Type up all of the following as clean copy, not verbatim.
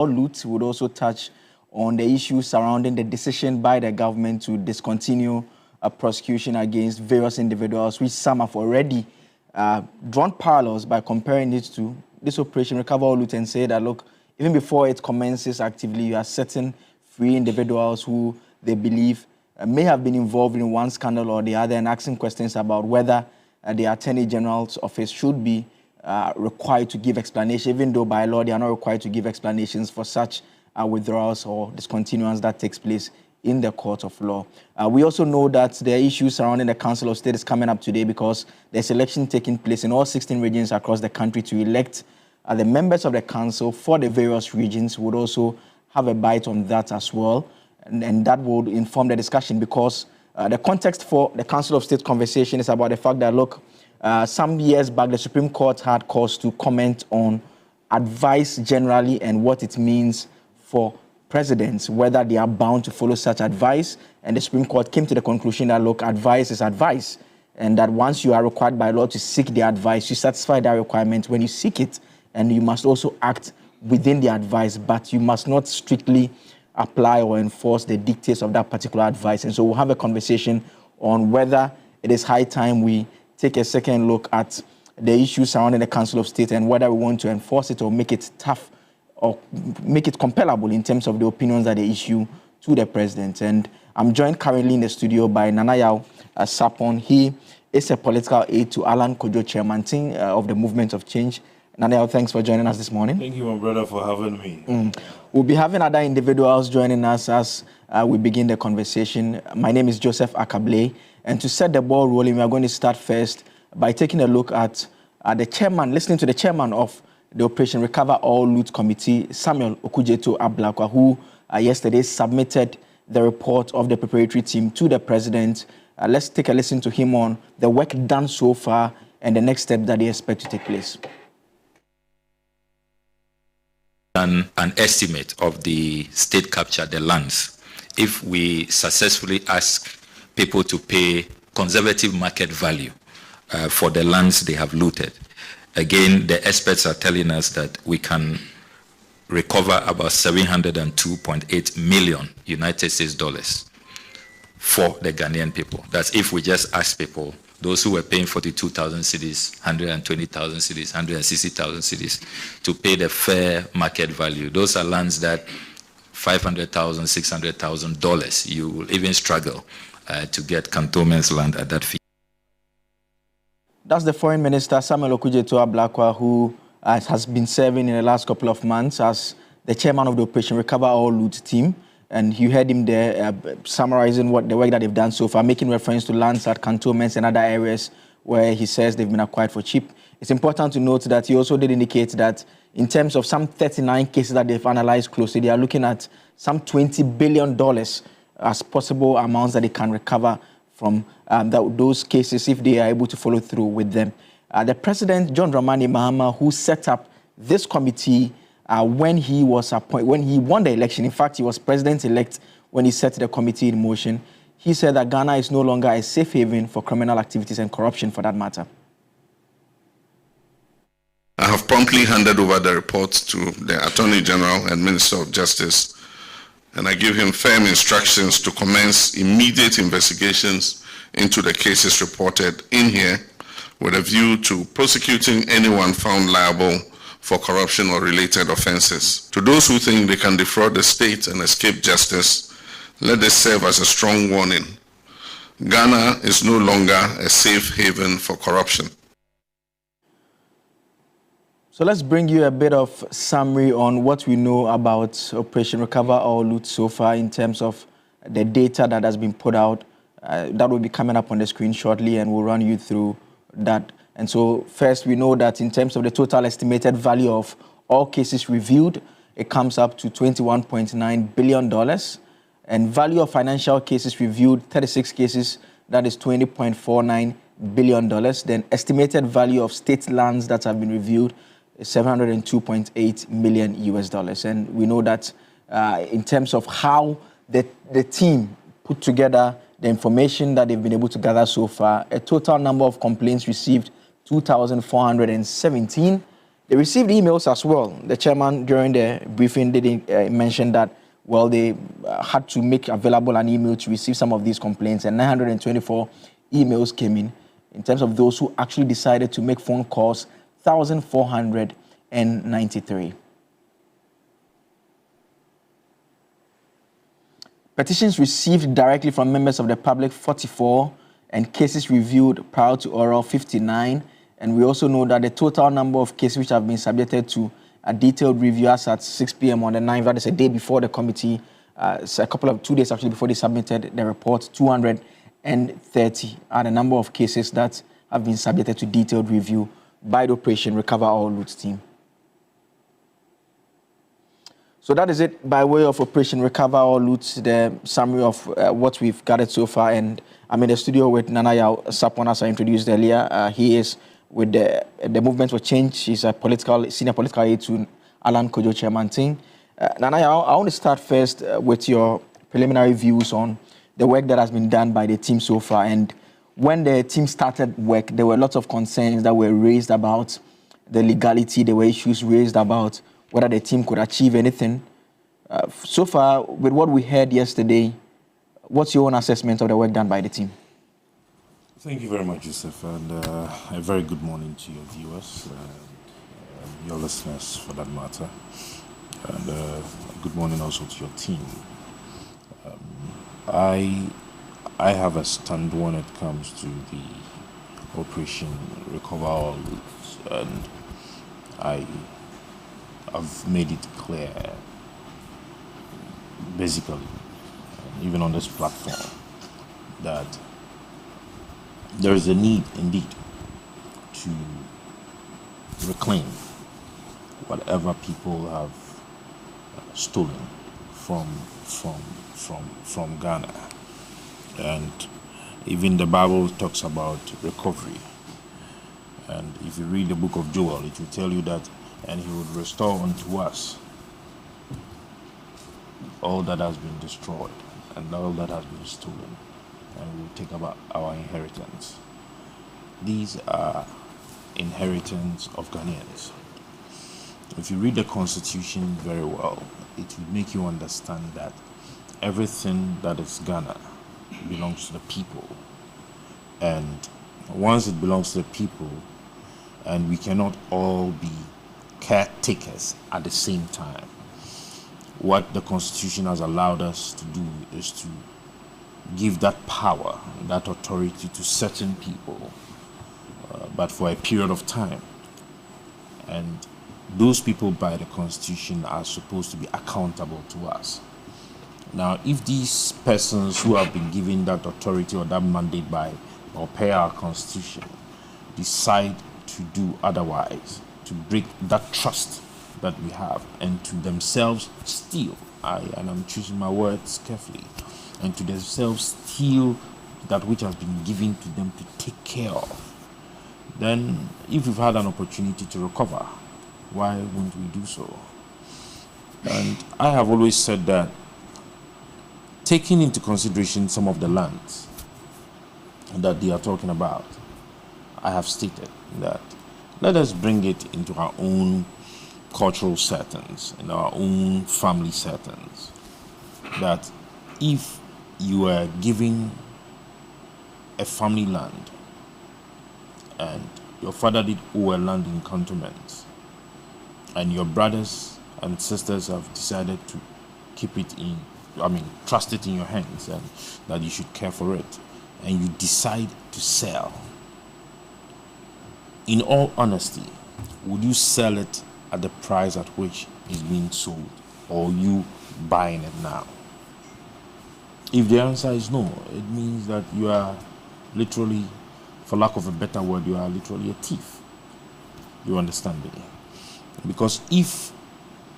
loot. Would also touch on the issues surrounding the decision by the government to discontinue a prosecution against various individuals, which some have already drawn parallels by comparing it to this operation Recover All Loot and say that, look, even before it commences actively, you are certain free individuals who they believe may have been involved in one scandal or the other, and asking questions about whether the Attorney General's office should be required to give explanation, even though by law they are not required to give explanations for such withdrawals or discontinuance that takes place in the court of law. We also know that the issues surrounding the Council of State is coming up today because there's election taking place in all 16 regions across the country to elect the members of the council for the various regions. Would also have a bite on that as well, and that would inform the discussion, because the context for the Council of State conversation is about the fact that, look, some years back, the Supreme Court had cause to comment on advice generally and what it means for presidents, whether they are bound to follow such advice. And the Supreme Court came to the conclusion that, look, advice is advice, and that once you are required by law to seek the advice, you satisfy that requirement when you seek it, and you must also act within the advice, but you must not strictly apply or enforce the dictates of that particular advice. And so we'll have a conversation on whether it is high time we take a second look at the issues surrounding the Council of State and whether we want to enforce it or make it tough or make it compellable in terms of the opinions that they issue to the president. And I'm joined currently in the studio by Nanayao Sapon. He is a political aide to Alan Kojo, chairman of the Movement of Change. Nanayao, thanks for joining us this morning. Thank you, my brother, for having me. We'll be having other individuals joining us as we begin the conversation. My name is Joseph Akable, and to set the ball rolling, we are going to start first by taking a look at the chairman, listening to the chairman of the Operation Recover All Loot Committee, Samuel Okudzeto Ablakwa, who yesterday submitted the report of the preparatory team to the president. Let's take a listen to him on the work done so far and the next step that they expect to take place. An estimate of the state capture, the lands. If we successfully ask people to pay conservative market value for the lands they have looted, again, the experts are telling us that we can recover about 702.8 million United States dollars for the Ghanaian people. That's if we just ask people, those who were paying 42,000 cedis, 120,000 cedis, 160,000 cedis, to pay the fair market value. Those are lands that $500,000, $600,000, you will even struggle to get cantonments land at that fee. That's the Foreign Minister, Samuel Okudzeto Ablakwa, who has been serving in the last couple of months as the chairman of the Operation Recover All Loot team. And you heard him there summarizing the work that they've done so far, making reference to lands at cantonments and other areas where he says they've been acquired for cheap. It's important to note that he also did indicate that in terms of some 39 cases that they've analyzed closely, they are looking at some $20 billion as possible amounts that they can recover from those cases if they are able to follow through with them. The President, John Dramani Mahama, who set up this committee when he was appointed, when he won the election, in fact, he was president-elect when he set the committee in motion, he said that Ghana is no longer a safe haven for criminal activities and corruption for that matter. I have promptly handed over the reports to the Attorney General and Minister of Justice, and I give him firm instructions to commence immediate investigations into the cases reported in here with a view to prosecuting anyone found liable for corruption or related offenses. To those who think they can defraud the state and escape justice, let this serve as a strong warning. Ghana is no longer a safe haven for corruption. So let's bring you a bit of summary on what we know about Operation Recover All Loot so far in terms of the data that has been put out. That will be coming up on the screen shortly, and we'll run you through that. And so first, we know that in terms of the total estimated value of all cases reviewed, it comes up to $21.9 billion. And value of financial cases reviewed, 36 cases, that is $20.49 billion. Then estimated value of state lands that have been reviewed is $702.8 million US. And we know that in terms of how the team put together the information that they've been able to gather so far, a total number of complaints received 2,417. They received emails as well. The chairman during the briefing didn't mention that, well, they had to make available an email to receive some of these complaints, and 924 emails came in terms of those who actually decided to make phone calls, 1,493. Petitions received directly from members of the public, 44, and cases reviewed prior to oral, 59. And we also know that the total number of cases which have been subjected to a detailed review as at 6 p.m. on the 9th, that is a day before the committee, so 2 days actually before they submitted the report, 230 are the number of cases that have been subjected to detailed review by the Operation Recover All Loots team. So that is it by way of Operation Recover All Loots, the summary of what we've gathered so far. And I'm in the studio with Nanaya Sapon, as I introduced earlier. He is with the Movement for Change. He's a senior political aide to Alan Kojo Chairman Ting. Nanaya, I want to start first with your preliminary views on the work that has been done by the team so far. And when the team started work, there were lots of concerns that were raised about the legality. There were issues raised about whether the team could achieve anything. So far, with what we heard yesterday, what's your own assessment of the work done by the team? Thank you very much, Joseph, and a very good morning to your viewers, your listeners for that matter, and good morning also to your team. I have a stand when it comes to the Operation Recover All Loots, and I've made it clear, basically, even on this platform, that there is a need indeed to reclaim whatever people have stolen from Ghana. And even the Bible talks about recovery. And if you read the book of Joel, it will tell you that, and he would restore unto us all that has been destroyed and all that has been stolen, and we will take about our inheritance. These are inheritance of Ghanaians. If you read the Constitution very well, it will make you understand that everything that is Ghana belongs to the people. And once it belongs to the people, and we cannot all be caretakers at the same time, what the Constitution has allowed us to do is to give that power, that authority to certain people, but for a period of time. And those people by the Constitution are supposed to be accountable to us. Now, if these persons who have been given that authority or that mandate by or per our Constitution decide to do otherwise, to break that trust that we have, and to themselves steal, and I'm choosing my words carefully, and to themselves steal that which has been given to them to take care of, then if we've had an opportunity to recover, why wouldn't we do so? And I have always said that, taking into consideration some of the lands that they are talking about, I have stated that let us bring it into our own cultural settings, in our own family settings, that if you are giving a family land and your father did owe a land in cantonments, and your brothers and sisters have decided to keep it in, trust it in your hands, and that you should care for it, and you decide to sell, in all honesty, would you sell it at the price at which it's being sold, or you buying it now? If the answer is no, it means that you are literally, for lack of a better word, you are literally a thief. You understand me? Because if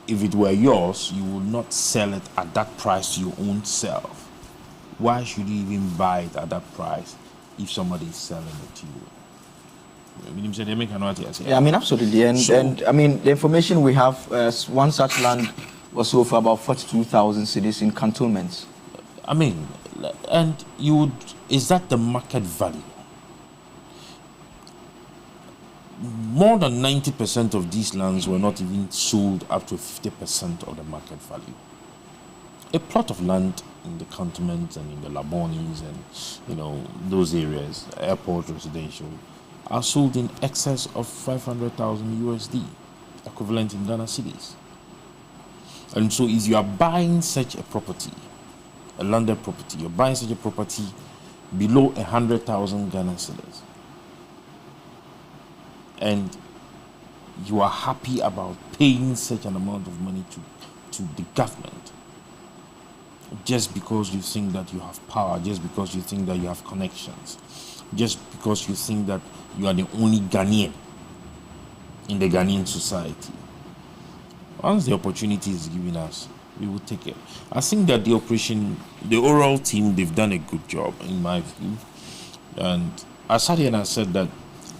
it were yours, you would not sell it at that price to your own self. Why should you even buy it at that price if somebody is selling it to you? Yeah, absolutely. And the information we have, one such land was sold for about 42,000 cedis in cantonments. And is that the market value? more than 90% of these lands were not even sold up to 50% of the market value. A plot of land in the cantonments and in the Labonis and those areas, airport, residential, are sold in excess of 500,000 USD, equivalent in Ghana cedis. And so if you are buying such a property, a landed property, you're buying such a property below 100,000 Ghana cedis, and you are happy about paying such an amount of money to the government, just because you think that you have power, just because you think that you have connections, just because you think that you are the only Ghanaian in the Ghanaian society. Once the opportunity is given us, we will take it. I think that the oral team, they've done a good job, in my view. And I sat here and I said that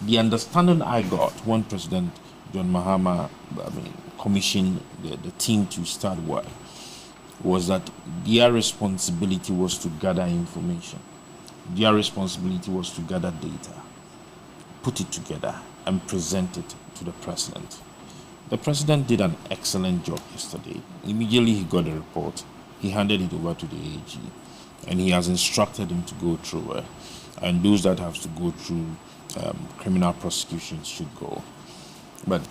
the understanding I got when President John Mahama commissioned the team to start work was that their responsibility was to gather information. Their responsibility was to gather data, put it together, and present it to the president. The president did an excellent job yesterday. Immediately he got the report, he handed it over to the AG, and he has instructed him to go through it. And those that have to go through criminal prosecution should go. But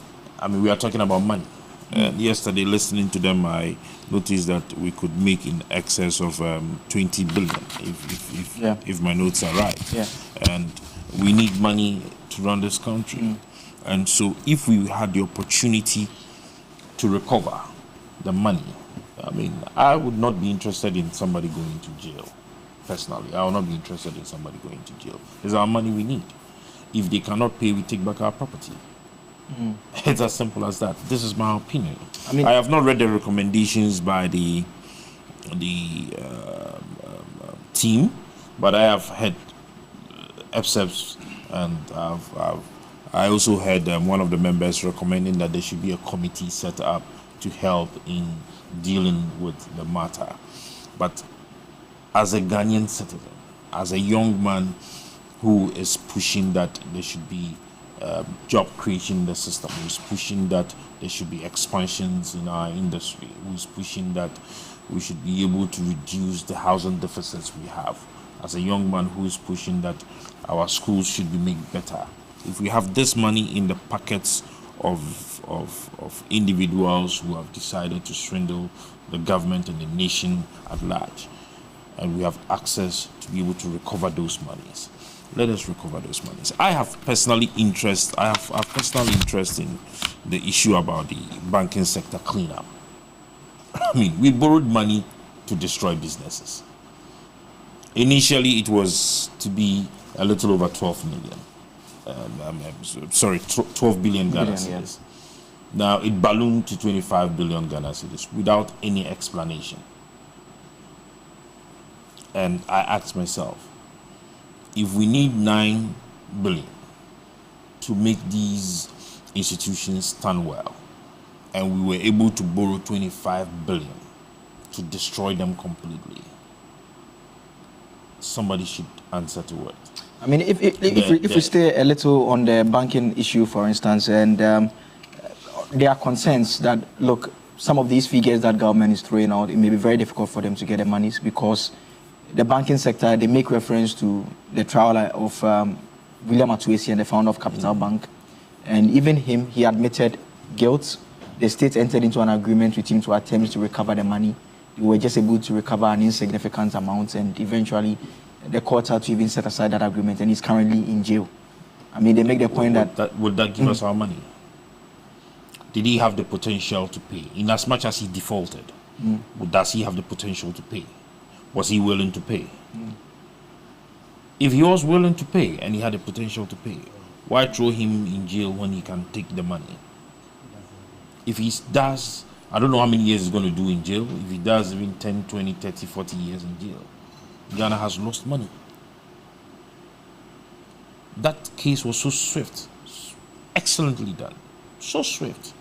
we are talking about money. Yesterday, listening to them, I noticed that we could make in excess of 20 billion, if my notes are right. Yeah. And we need money to run this country. And so if we had the opportunity to recover the money, I would not be interested in somebody going to jail. Personally, I will not be interested in somebody going to jail. It's our money we need. If they cannot pay, we take back our property. It's as simple as that. This is my opinion. I have not read the recommendations by the team, but I have heard excerpts, and I also heard one of the members recommending that there should be a committee set up to help in dealing with the matter. But as a Ghanaian citizen, as a young man who is pushing that there should be job creation in the system, who's pushing that there should be expansions in our industry, who's pushing that we should be able to reduce the housing deficits we have, as a young man who's pushing that our schools should be made better. If we have this money in the pockets of individuals who have decided to swindle the government and the nation at large, and we have access to be able to recover those monies, let us recover those monies. I have personal interest in the issue about the banking sector cleanup. We borrowed money to destroy businesses. Initially, it was to be a little over 12 million. 12 billion Ghana cedis. Now it ballooned to 25 billion Ghana cedis without any explanation. And I asked myself, if we need 9 billion to make these institutions stand well, and we were able to borrow 25 billion to destroy them completely, somebody should answer to it. If we stay a little on the banking issue, for instance, and there are concerns that, look, some of these figures that government is throwing out, it may be very difficult for them to get the monies, because the banking sector, they make reference to the trial of William Atuesi, and the founder of Capital Bank. And even him, he admitted guilt. The state entered into an agreement with him to attempt to recover the money. They were just able to recover an insignificant amount, and eventually the court had to even set aside that agreement, and he's currently in jail. They make the point would that give us our money? Did he have the potential to pay? In as much as he defaulted, does he have the potential to pay? Was he willing to pay? If he was willing to pay and he had the potential to pay, why throw him in jail when he can take the money? If he does, I don't know how many years he's going to do in jail. If he does even 10, 20, 30, 40 years in jail, Ghana has lost money. That case was so swift, excellently done, so swift.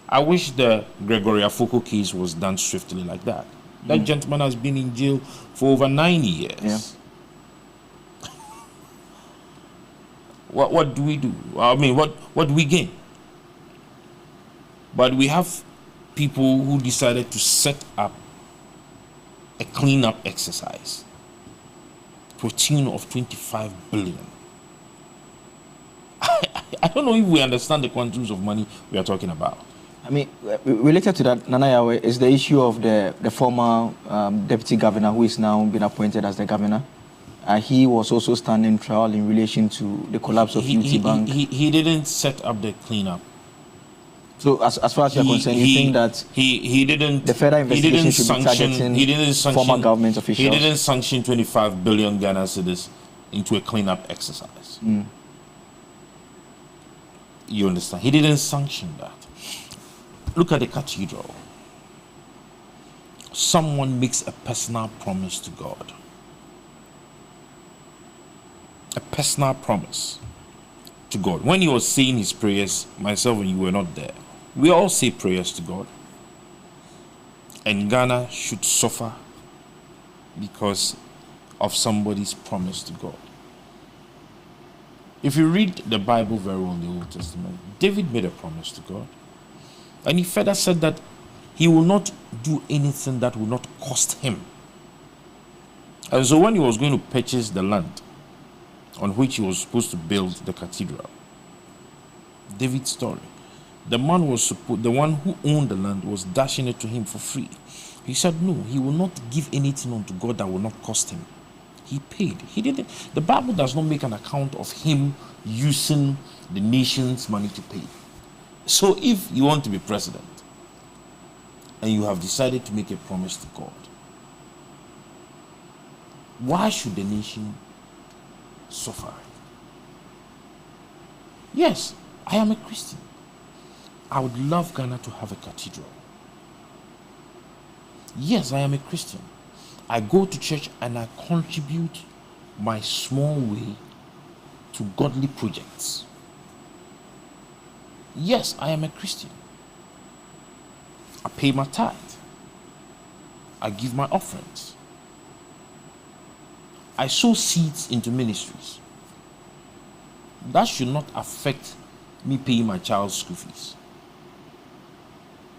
I wish the Gregory Afoko case was done swiftly like that. That gentleman has been in jail for over 9 years. What do we do? I mean, what do we gain? But we have people who decided to set up a cleanup exercise to a tune of 25 billion. I don't know if we understand the quantums of money we are talking about. I mean, related to that, Nana Yahweh, is the issue of the former deputy governor who is now been appointed as the governor. He was also standing trial in relation to the collapse of UT Bank. He didn't set up the cleanup. So as far as you're concerned, you think that he didn't, the further investigation should be targeting former government officials? He didn't sanction 25 billion Ghana cedis into a cleanup exercise. You understand? He didn't sanction that. Look at the cathedral. Someone makes a personal promise to God. A personal promise to God. When he was saying his prayers, myself and you were not there. We all say prayers to God. And Ghana should suffer because of somebody's promise to God. If you read the Bible very well in the Old Testament, David made a promise to God. And he further said that he will not do anything that will not cost him. And so when he was going to purchase the land on which he was supposed to build the cathedral, David's story, the one who owned the land was dashing it to him for free. He said no, he will not give anything unto God that will not cost him. He paid. He didn't. The Bible does not make an account of him using the nation's money to pay. So if you want to be president and you have decided to make a promise to God, why should the nation suffer? Yes, I am a Christian. I would love Ghana to have a cathedral. Yes, I am a Christian. I go to church and I contribute my small way to godly projects. Yes, I am a Christian. I pay my tithe. I give my offerings. I sow seeds into ministries. That should not affect me paying my child's school fees.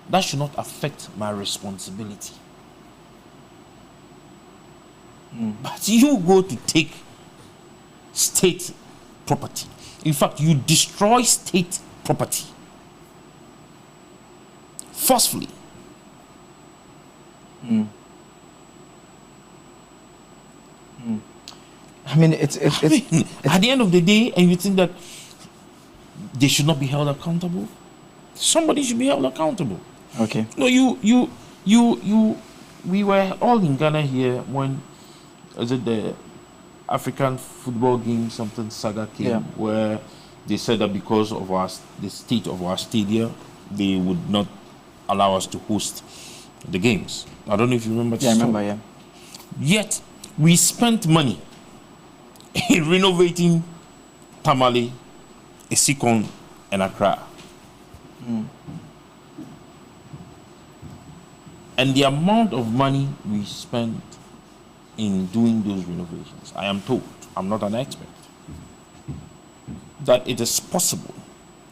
That should not affect my responsibility. But you go to take state property. In fact, you destroy state property forcefully. I mean, it's at the end of the day, and you think that they should not be held accountable. Somebody should be held accountable. Okay. No, we were all in Ghana here when, is it the African football game, something saga came, where they said that because of the state of our stadium, they would not allow us to host the games. I don't know if you remember this. Yeah, I remember, yeah. Yet, we spent money in renovating Tamale, Esikon, and Accra. And the amount of money we spent in doing those renovations, I am told, I'm not an expert, that it is possible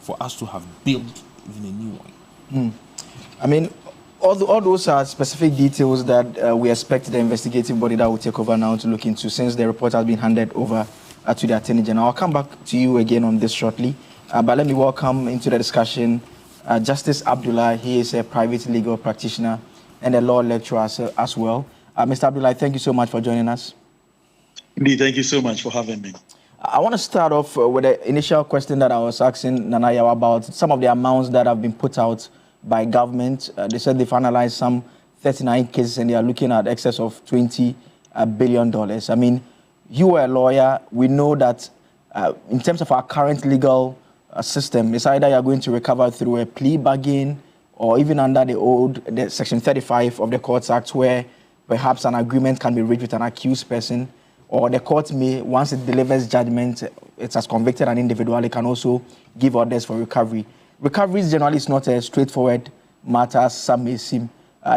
for us to have built even a new one. I mean, all those are specific details that we expect the investigative body that will take over now to look into, since the report has been handed over to the Attorney General. I'll come back to you again on this shortly, but let me welcome into the discussion Justice Abdullah. He is a private legal practitioner and a law lecturer as well. Mr. Abdullah, thank you so much for joining us. Indeed, thank you so much for having me. I want to start off with the initial question that I was asking Nana Yahweh about some of the amounts that have been put out by government. They said they've analyzed some 39 cases and they are looking at excess of $20 billion. I mean, you are a lawyer. We know that in terms of our current legal system, it's either you're going to recover through a plea bargain or even under the Section 35 of the Courts Act, where perhaps an agreement can be reached with an accused person, or the court may, once it delivers judgment, it has convicted an individual, it can also give orders for recovery. Recovery generally is not a straightforward matter, as some may seem.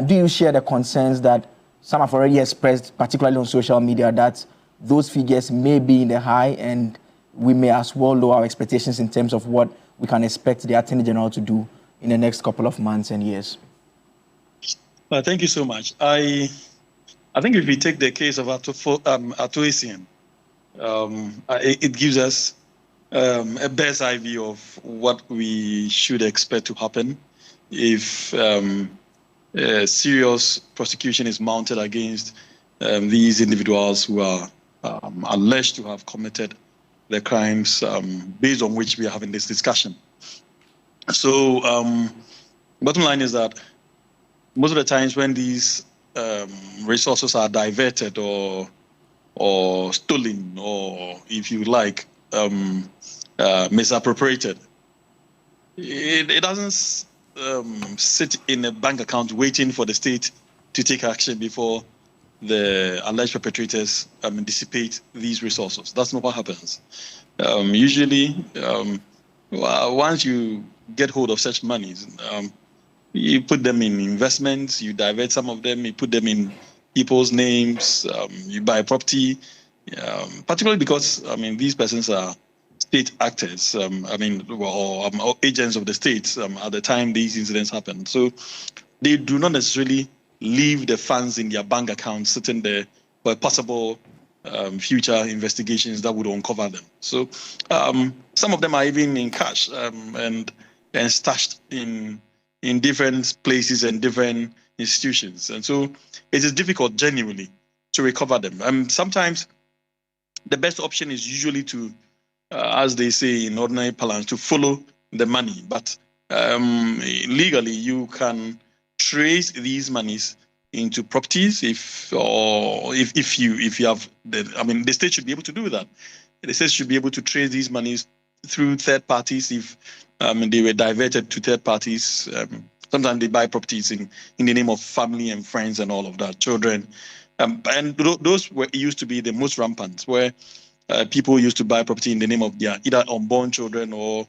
Do you share the concerns that some have already expressed, particularly on social media, that those figures may be in the high and we may as well lower our expectations in terms of what we can expect the Attorney General to do in the next couple of months and years? Thank you so much. I think if we take the case of Atuesian, it gives us a bird's eye view of what we should expect to happen if a serious prosecution is mounted against these individuals who are alleged to have committed the crimes based on which we are having this discussion. So bottom line is that most of the times when these resources are diverted or stolen, or if you like, misappropriated, it doesn't sit in a bank account waiting for the state to take action before the alleged perpetrators dissipate these resources. That's not what happens. Usually, once you get hold of such monies, you put them in investments, you divert some of them, you put them in people's names, you buy property, particularly because, these persons are state actors, or agents of the state at the time these incidents happen. So they do not necessarily leave the funds in their bank account sitting there for possible future investigations that would uncover them. So some of them are even in cash and stashed in different places and different institutions. And so it is difficult genuinely to recover them. Sometimes the best option is usually to, as they say in ordinary parlance, to follow the money. But legally, you can trace these monies into properties if you have the state should be able to do that. The state should be able to trace these monies through third parties if they were diverted to third parties. Sometimes they buy properties in the name of family and friends and all of that, children. And those used to be the most rampant, where people used to buy property in the name of their either unborn children or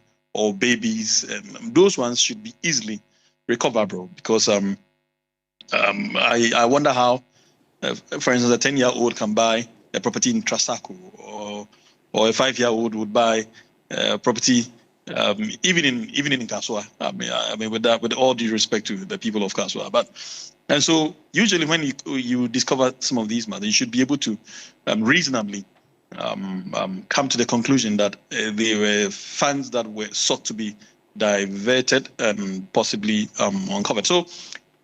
babies. And those ones should be easily recoverable because I wonder how, for instance, a 10-year-old can buy a property in Trasaco, or a 5-year-old would buy property even in Kaswa. With all due respect to the people of Kaswa, and so usually when you discover some of these matters, you should be able to reasonably come to the conclusion that they were funds that were sought to be diverted and possibly uncovered. So,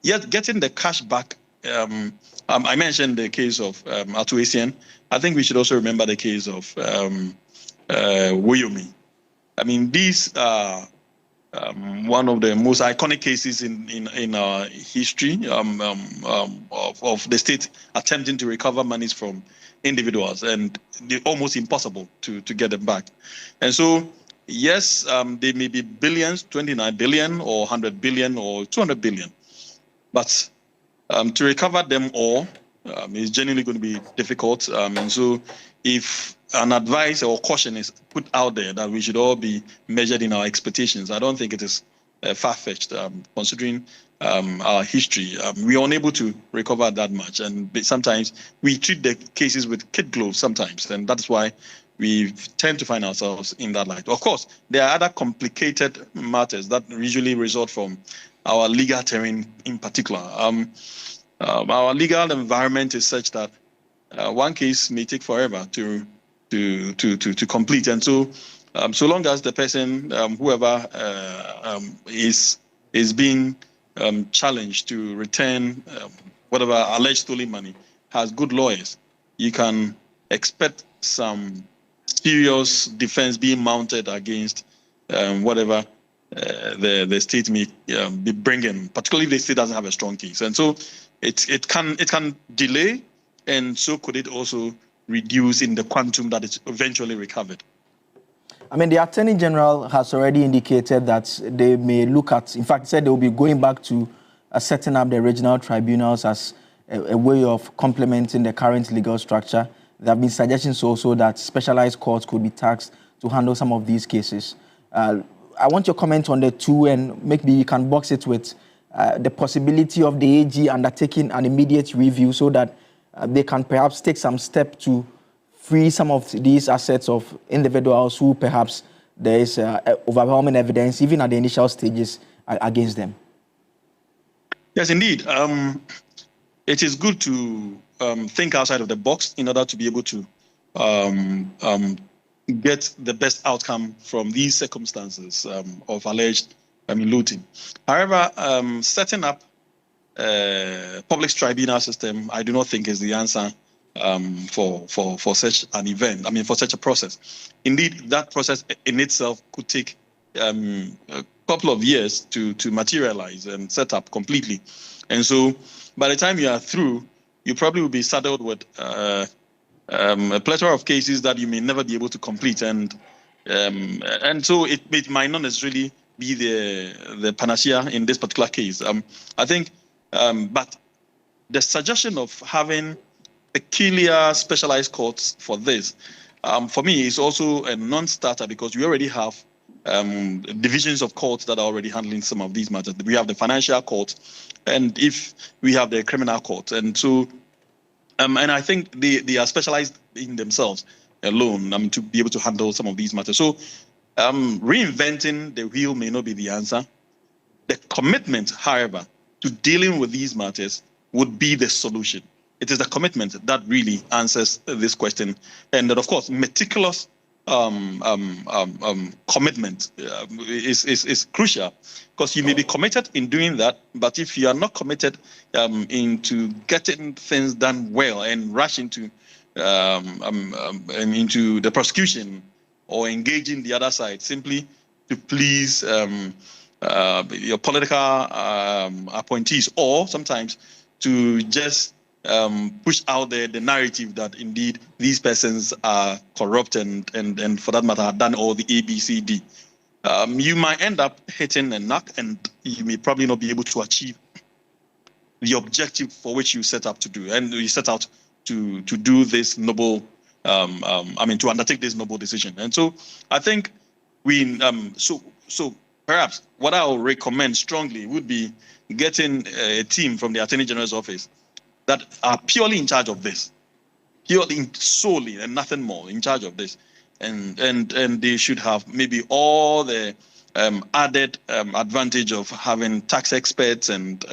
yet getting the cash back. I mentioned the case of Atuesian. I think we should also remember the case of Woyomi. These are one of the most iconic cases in our history of the state attempting to recover monies from individuals, and they're almost impossible to get them back. And so, yes, they may be billions, 29 billion or 100 billion or 200 billion, but to recover them all is genuinely going to be difficult. And so if an advice or caution is put out there that we should all be measured in our expectations, I don't think it is far-fetched, considering our history. We are unable to recover that much, and sometimes we treat the cases with kid gloves sometimes, and that's why we tend to find ourselves in that light. Of course, there are other complicated matters that usually result from our legal terrain in particular. Our legal environment is such that one case may take forever to complete, and so so long as the person, whoever is being challenged to return whatever alleged stolen money, has good lawyers, you can expect some serious defense being mounted against whatever the state may be bringing, particularly if the state doesn't have a strong case. And so it can delay, and so could it also reduce in the quantum that is eventually recovered. The Attorney General has already indicated that they may look at, in fact, said they will be going back to setting up the regional tribunals as a way of complementing the current legal structure. There have been suggestions also that specialized courts could be tasked to handle some of these cases. I want your comment on the two, and maybe you can box it with the possibility of the AG undertaking an immediate review so that they can perhaps take some step to free some of these assets of individuals who perhaps there is overwhelming evidence, even at the initial stages, against them? Yes, indeed. It is good to think outside of the box in order to be able to get the best outcome from these circumstances of alleged looting. However, setting up a public tribunal system, I do not think is the answer for such an event. I mean, for such a process. Indeed, that process in itself could take a couple of years to materialize and set up completely. And so by the time you are through, you probably will be saddled with a plethora of cases that you may never be able to complete. And so it might not necessarily be the panacea in this particular case. I think, but the suggestion of having peculiar specialized courts for this, for me, is also a non-starter, because we already have divisions of courts that are already handling some of these matters. We have the financial court, and if we have the criminal court, and so and I think they are specialized in themselves alone to be able to handle some of these matters. So reinventing the wheel may not be the answer. The commitment, however, to dealing with these matters would be the solution. It is the commitment that really answers this question, and that, of course, meticulous commitment is crucial, because you may be committed in doing that, but if you are not committed into getting things done well and rush into the prosecution or engaging the other side simply to please your political appointees, or sometimes to just push out the narrative that indeed these persons are corrupt and for that matter have done all the A, B, C, D. You might end up hitting a knock, and you may probably not be able to achieve the objective for which you set up to do, and you set out to do this noble, to undertake this noble decision. And so I think so perhaps what I would recommend strongly would be getting a team from the Attorney General's office that are purely in charge of this, solely and nothing more in charge of this, and they should have maybe all the added advantage of having tax experts and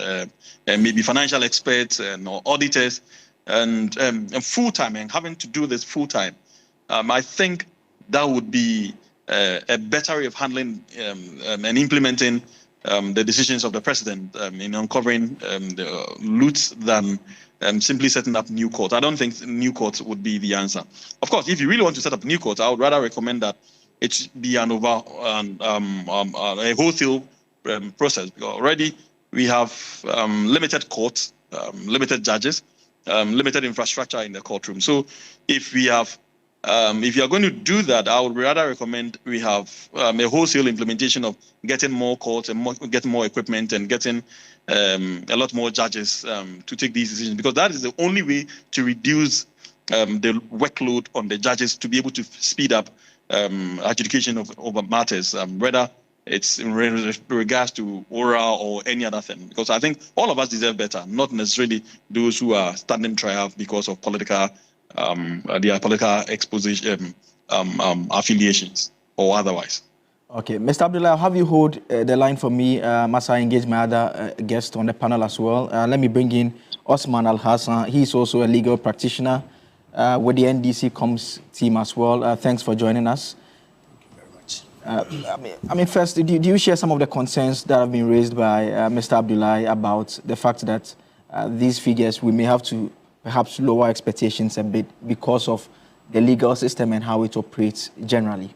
maybe financial experts and or auditors and full time, and having to do this full time. I think that would be a better way of handling and implementing the decisions of the president in uncovering the loots than simply setting up new courts. I don't think new courts would be the answer. Of course, if you really want to set up new courts, I would rather recommend that it be a wholesale process. Because already we have limited courts, limited judges, limited infrastructure in the courtroom. So if we have if you are going to do that, I would rather recommend we have a wholesale implementation of getting more courts and getting more equipment and getting a lot more judges to take these decisions, because that is the only way to reduce the workload on the judges to be able to speed up adjudication of matters, whether it's in regards to oral or any other thing. Because I think all of us deserve better, not necessarily those who are standing trial because of political their political exposition, affiliations or otherwise. Okay, Mr. Abdullah, have you hold the line for me? Must I engage my other guest on the panel as well? Let me bring in Osman Al-Hassan. He's also a legal practitioner with the NDC Comms team as well. Thanks for joining us. Thank you very much. I mean, first, do you share some of the concerns that have been raised by Mr. Abdullah about the fact that these figures, we may have to perhaps lower expectations a bit because of the legal system and how it operates generally?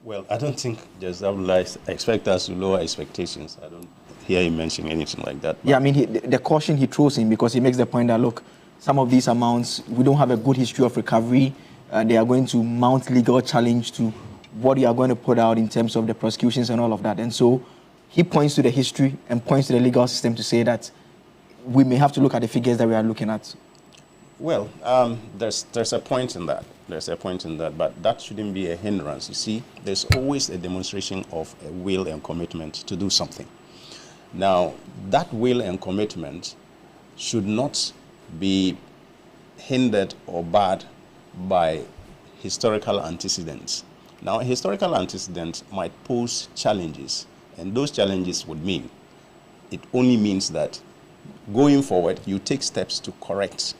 Well, I don't think Judge Abdullah expect us to lower expectations. I don't hear him mention anything like that. Yeah, I mean, the caution he throws in, because he makes the point that, look, some of these amounts, we don't have a good history of recovery. They are going to mount legal challenge to what you are going to put out in terms of the prosecutions and all of that. And so he points to the history and points to the legal system to say that we may have to look at the figures that we are looking at. Well, there's a point in that. There's a point in that, but that shouldn't be a hindrance. You see, there's always a demonstration of a will and commitment to do something. Now, that will and commitment should not be hindered or barred by historical antecedents. Now, a historical antecedent might pose challenges, and those challenges would mean, it only means that going forward, you take steps to correct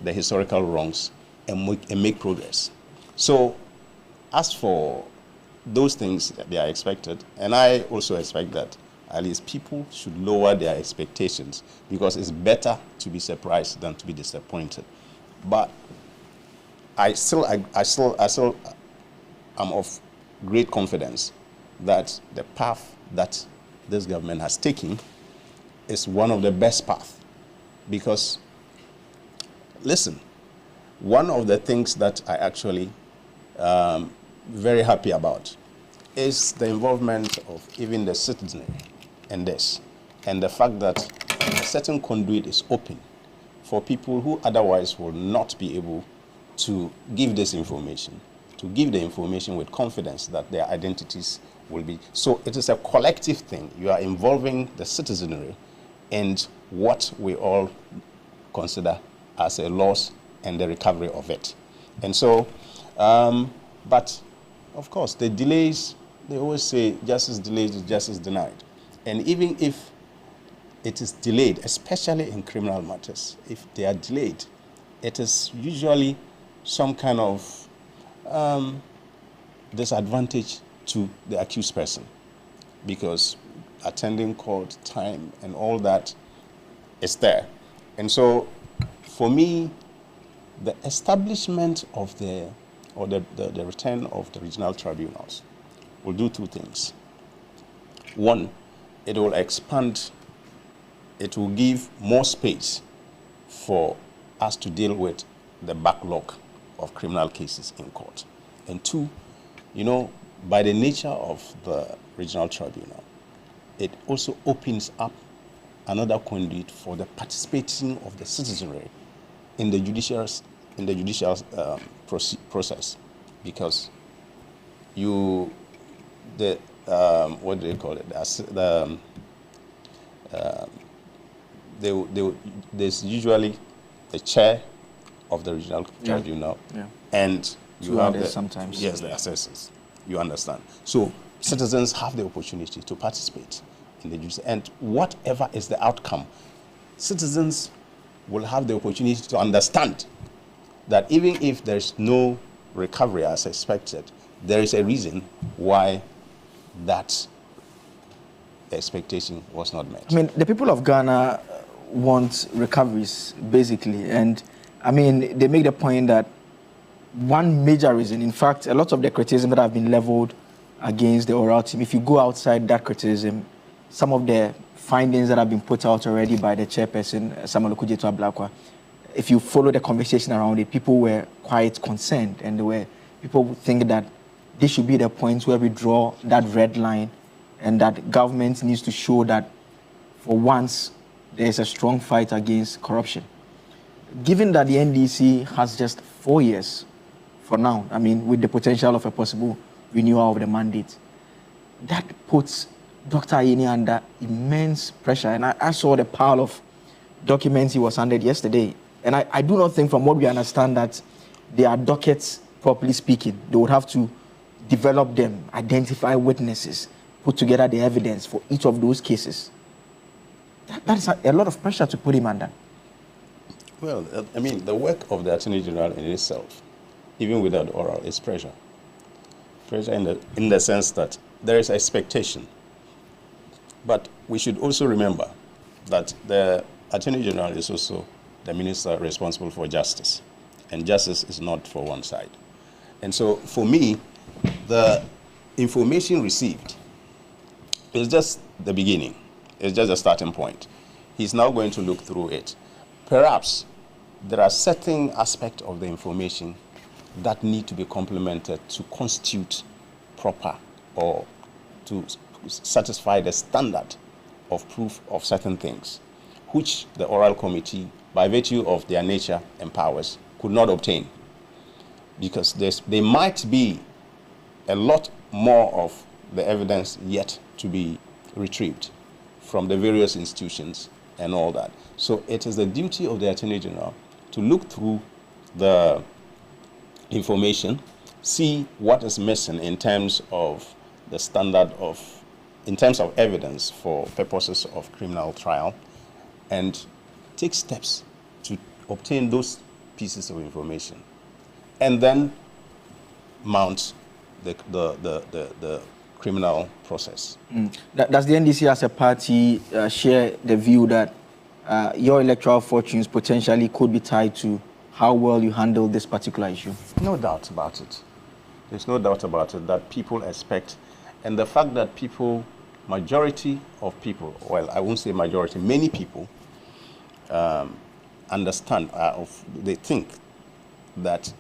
the historical wrongs and make progress. So, as for those things that they are expected, and I also expect that at least people should lower their expectations, because it's better to be surprised than to be disappointed. But I still am of great confidence that the path that this government has taken is one of the best paths. Because, listen, one of the things that I actually very happy about is the involvement of even the citizenry in this, and the fact that a certain conduit is open for people who otherwise will not be able to give this information, to give the information with confidence that their identities will be. So it is a collective thing. You are involving the citizenry in what we all consider as a loss and the recovery of it. And so, but of course, the delays, they always say justice delayed is justice denied. And even if it is delayed, especially in criminal matters, if they are delayed, it is usually some kind of disadvantage to the accused person, because attending court time and all that is there. And so, for me, the establishment of the return of the regional tribunals will do two things. One, it will expand, it will give more space for us to deal with the backlog of criminal cases in court. And two, you know, by the nature of the regional tribunal, it also opens up another conduit for the participating of the citizenry in the judicial process, because what do they call it? There's usually the chair of the regional tribunal, and you have the sometimes. Yes, the assessors. You understand? So citizens have the opportunity to participate in the judicial, and whatever is the outcome, citizens will have the opportunity to understand that even if there's no recovery as expected, there is a reason why that expectation was not met. I mean, the people of Ghana want recoveries, basically. And, I mean, they make the point that one major reason, in fact, a lot of the criticism that have been leveled against the oral team, if you go outside that criticism, some of the findings that have been put out already by the chairperson, Samuel Okudzeto Ablakwa, if you follow the conversation around it, people were quite concerned, and people think that this should be the point where we draw that red line, and that government needs to show that for once there is a strong fight against corruption. Given that the NDC has just 4 years for now, I mean, with the potential of a possible renewal of the mandate, that puts Dr. Ayeni under immense pressure. And I saw the pile of documents he was handed yesterday. And I do not think, from what we understand, that they are dockets, properly speaking. They would have to develop them, identify witnesses, put together the evidence for each of those cases. That is a lot of pressure to put him under. Well, I mean, the work of the Attorney General in itself, even without oral, is pressure. Pressure in the sense that there is expectation. But we should also remember that the Attorney General is also the minister responsible for justice. And justice is not for one side. And so, for me, the information received is just the beginning. It's just a starting point. He's now going to look through it. Perhaps there are certain aspects of the information that need to be complemented to constitute proper, or to satisfy the standard of proof of certain things, which the oral committee, by virtue of their nature and powers, could not obtain. Because there might be a lot more of the evidence yet to be retrieved from the various institutions and all that. So it is the duty of the Attorney General to look through the information, see what is missing in terms of the standard of, in terms of evidence for purposes of criminal trial, and take steps to obtain those pieces of information, and then mount the criminal process. Does the NDC as a party share the view that your electoral fortunes potentially could be tied to how well you handle this particular issue? No doubt about it. There's no doubt about it that people expect, and the fact that people, majority of people, well, I won't say majority, many people understand, they think that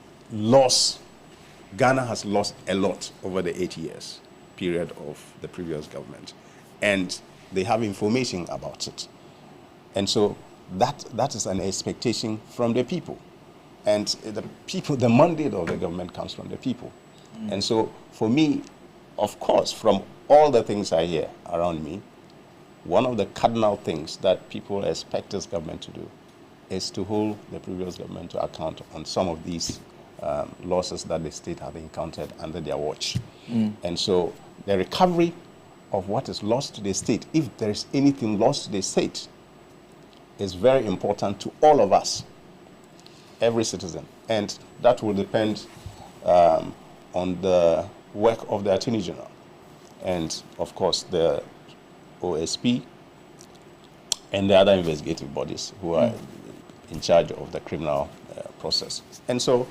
Ghana has lost a lot over the 8 years period of the previous government, and they have information about it. And so that is an expectation from the people. And the mandate of the government comes from the people. And so for me, of course, from all the things I hear around me, one of the cardinal things that people expect this government to do is to hold the previous government to account on some of these losses that the state have encountered under their watch. And so the recovery of what is lost to the state, if there is anything lost to the state, is very important to all of us, every citizen. And that will depend on the work of the Attorney General and, of course, the OSP and the other investigative bodies who are in charge of the criminal process. And so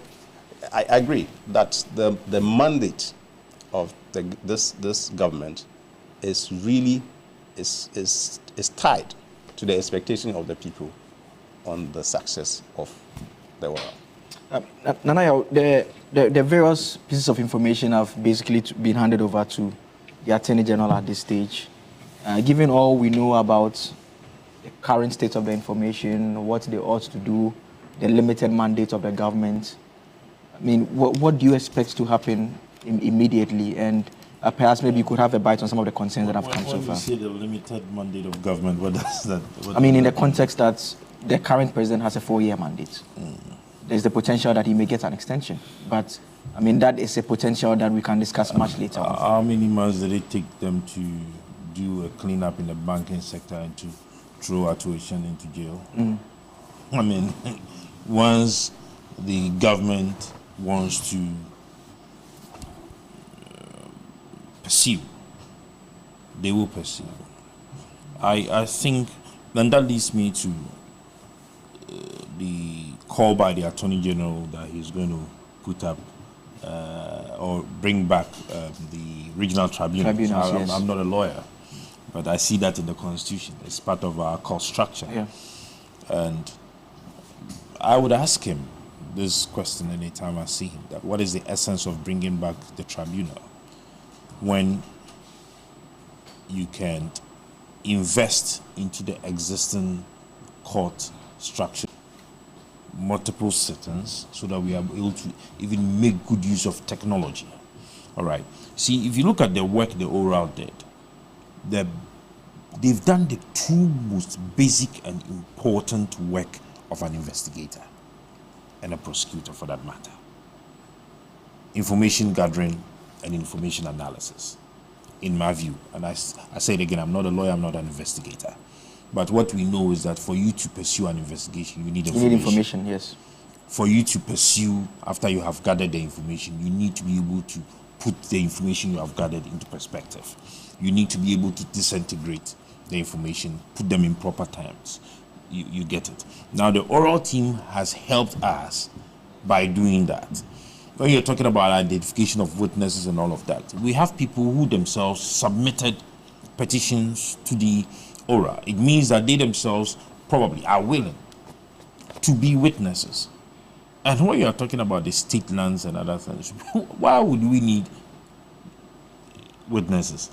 I agree that the mandate of this government is really is tied to the expectation of the people on the success of the world. Nana, the various pieces of information have basically been handed over to the Attorney General at this stage. Given all we know about the current state of the information, what they ought to do, the limited mandate of the government, I mean, what do you expect to happen immediately? And perhaps maybe you could have a bite on some of the concerns that have come so far. When you say the limited mandate of government, what does that? I mean, in the context that the current president has a 4-year mandate. There's the potential that he may get an extension. But, I mean, that is a potential that we can discuss much later on. How many months did it take them to do a cleanup in the banking sector and to throw tuition into jail? I mean, once the government wants to pursue, they will pursue. I think, and that leads me to the call by the Attorney General that he's going to put up or bring back the regional tribunals. Yes. I'm not a lawyer, but I see that in the Constitution. It's part of our court structure. Yeah. And I would ask him this question anytime I see him, that what is the essence of bringing back the tribunal when you can invest into the existing court structure, multiple sittings, so that we are able to even make good use of technology. All right. See, if you look at the work the oral did, they've done the two most basic and important work of an investigator and a prosecutor, for that matter: information gathering and information analysis, in my view. And I say it again, I'm not a lawyer, I'm not an investigator. But what we know is that for you to pursue an investigation, you need information. You need information, yes. For you to pursue, after you have gathered the information, you need to be able to put the information you have gathered into perspective. You need to be able to disintegrate the information, put them in proper terms. You get it. Now, the oral team has helped us by doing that. When you're talking about identification of witnesses and all of that, we have people who themselves submitted petitions to the oral. It means that they themselves probably are willing to be witnesses. And when you're talking about the state lands and other things, why would we need witnesses?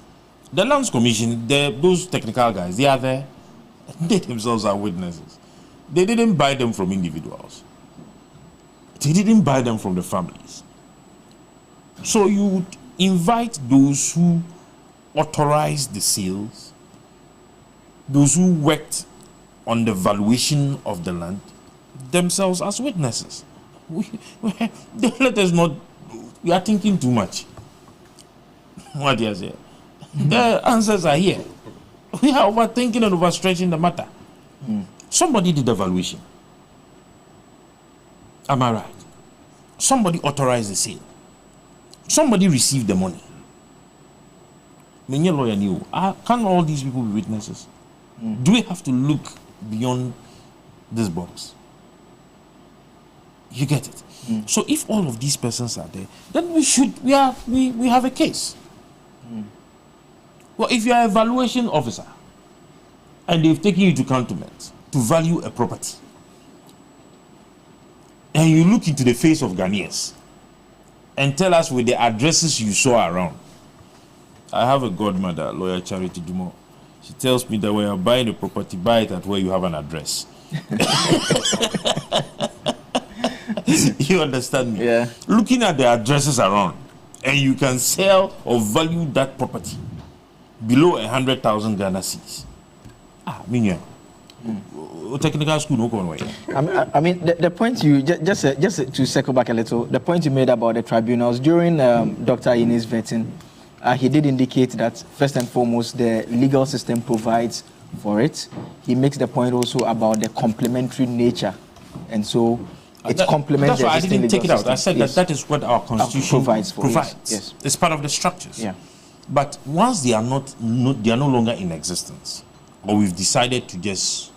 The Lands Commission, those technical guys, they are there. They themselves are witnesses. They didn't buy them from individuals. They didn't buy them from the families. So you would invite those who authorized the sales, those who worked on the valuation of the land, themselves as witnesses. let us not. We are thinking too much. What do you say? The answers are here. We are overthinking and overstretching the matter. Somebody did the valuation. Am I right? Somebody authorized the sale. Somebody received the money. Many lawyer knew. Can all these people be witnesses? Do we have to look beyond this box? You get it? So if all of these persons are there, then we have a case. Well, if you are a valuation officer and they've taken you to cantonment to value a property, and you look into the face of Ghanaians and tell us with the addresses you saw around. I have a godmother, lawyer Charity Dumo. She tells me that when you're buying a property, buy it at where you have an address. You understand me? Yeah. Looking at the addresses around, and you can sell or value that property below 100,000 Ghana cedis. Technical school no going away. I mean, the point you just to circle back a little, the point you made about the tribunals during Dr. Ine's vetting, he did indicate that first and foremost the legal system provides for it. He makes the point also about the complementary nature, and so it complements. That's why I didn't take it out. I said yes. that is what our constitution provides. Yes. It's part of the structures. Yeah. But once they are they are no longer in existence, or we've decided to just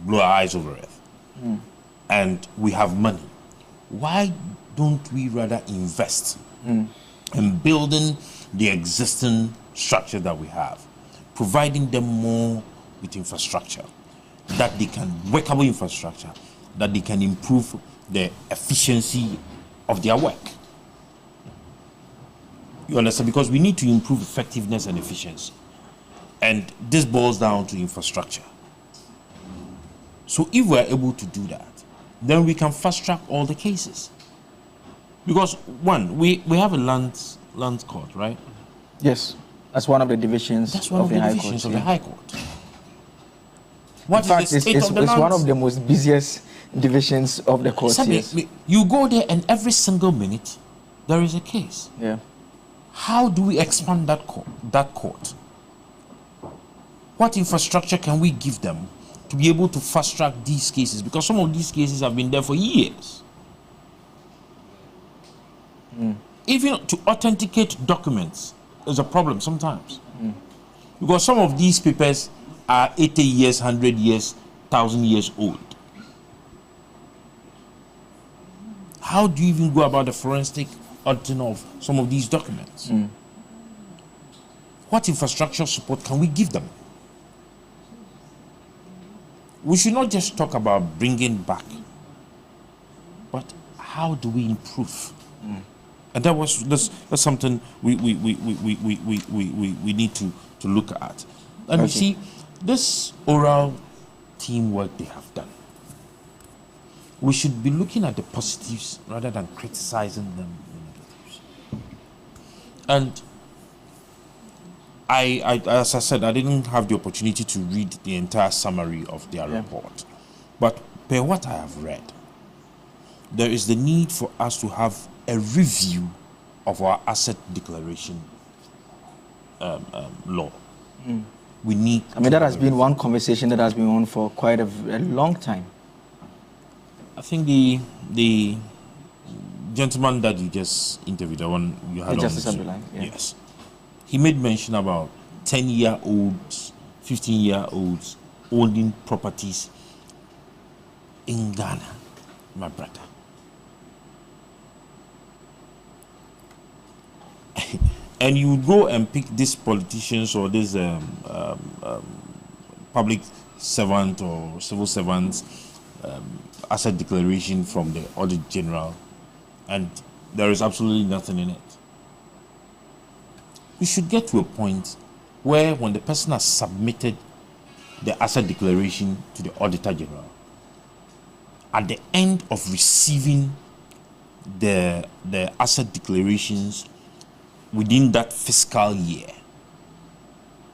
blow our eyes over it, and we have money, why don't we rather invest in building the existing structure that we have, providing them more with infrastructure, that they can, workable infrastructure, that they can improve the efficiency of their work. You understand? Because we need to improve effectiveness and efficiency. And this boils down to infrastructure. So if we're able to do that, then we can fast track all the cases. Because one, we have a land court, right? Yes. That's one of the divisions of the High Court. The High Court. In fact, it's one of the most busiest divisions of the court. Yes. You go there and every single minute there is a case. Yeah. How do we expand that court? What infrastructure can we give them to be able to fast track these cases? Because some of these cases have been there for years. Even to authenticate documents is a problem sometimes. Because some of these papers are 80 years, 100 years, 1,000 years old. How do you even go about the forensic auditing of some of these documents? What infrastructure support can we give them? We should not just talk about bringing back, but how do we improve? And that's something we need to look at. And you see, this oral teamwork they have done, we should be looking at the positives rather than criticizing them. And I as I said, I didn't have the opportunity to read the entire summary of their report. But per what I have read, there is the need for us to have a review of our asset declaration law. We need. I mean, that has been one conversation that has been on for quite a long time. I think the gentleman that you just interviewed, the one you had Justice on, Abdullahi, yes, he made mention about 10-year-olds, 15-year-olds owning properties in Ghana, my brother. And you go and pick these politicians or this public servant or civil servants asset declaration from the Audit General, and there is absolutely nothing in it. We should get to a point where when the person has submitted the asset declaration to the Auditor General, at the end of receiving the asset declarations within that fiscal year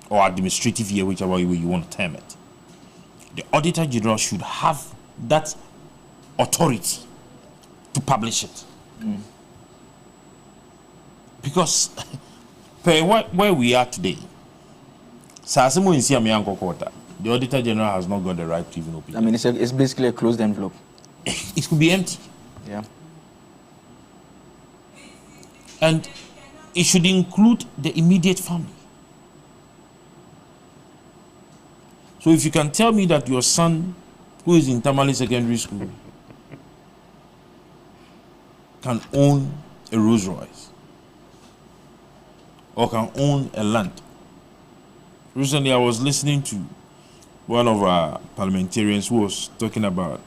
or administrative year, whichever way you want to term it, the Auditor General should have that authority to publish it. Because where we are today, the Auditor General has not got the right to even open it. I mean, it's basically a closed envelope. It could be empty. Yeah. And it should include the immediate family. So if you can tell me that your son, who is in Tamale Secondary School, can own a Rolls Royce or can own a land. Recently, I was listening to one of our parliamentarians who was talking about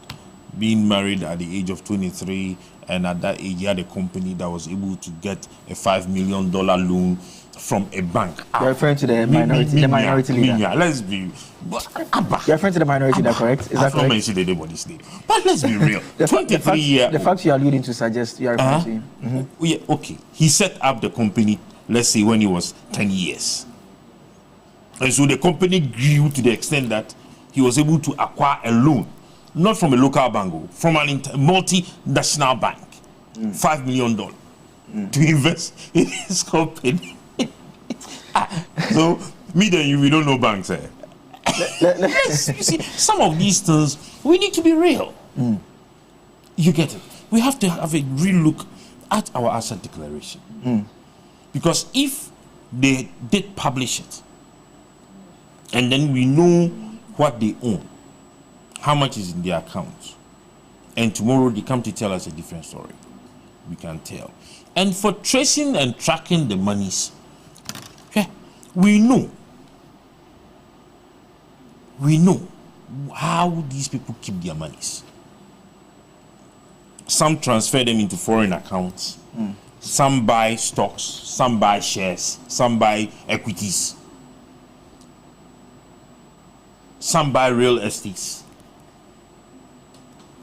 being married at the age of 23, and at that age he had a company that was able to get a $5 million loan from a bank. You're referring to the minority leader. Let's be. You're referring to the minority leader, correct? Is that correct? I've not mentioned anybody's name, but let's be real. 23 years. The facts you're alluding to suggest you are referring to him. Yeah, okay. He set up the company, let's say, when he was 10 years. And so the company grew to the extent that he was able to acquire a loan, not from a local bank, from an multinational bank, $5 million to invest in his company. So, me and you, we don't know banks. You see, some of these things, we need to be real. You get it? We have to have a real look at our asset declaration. Because if they did publish it, and then we know what they own, how much is in their accounts, and tomorrow they come to tell us a different story, we can tell. And for tracing and tracking the monies, we know how these people keep their monies. Some transfer them into foreign accounts, some buy stocks, some buy shares, some buy equities, some buy real estates.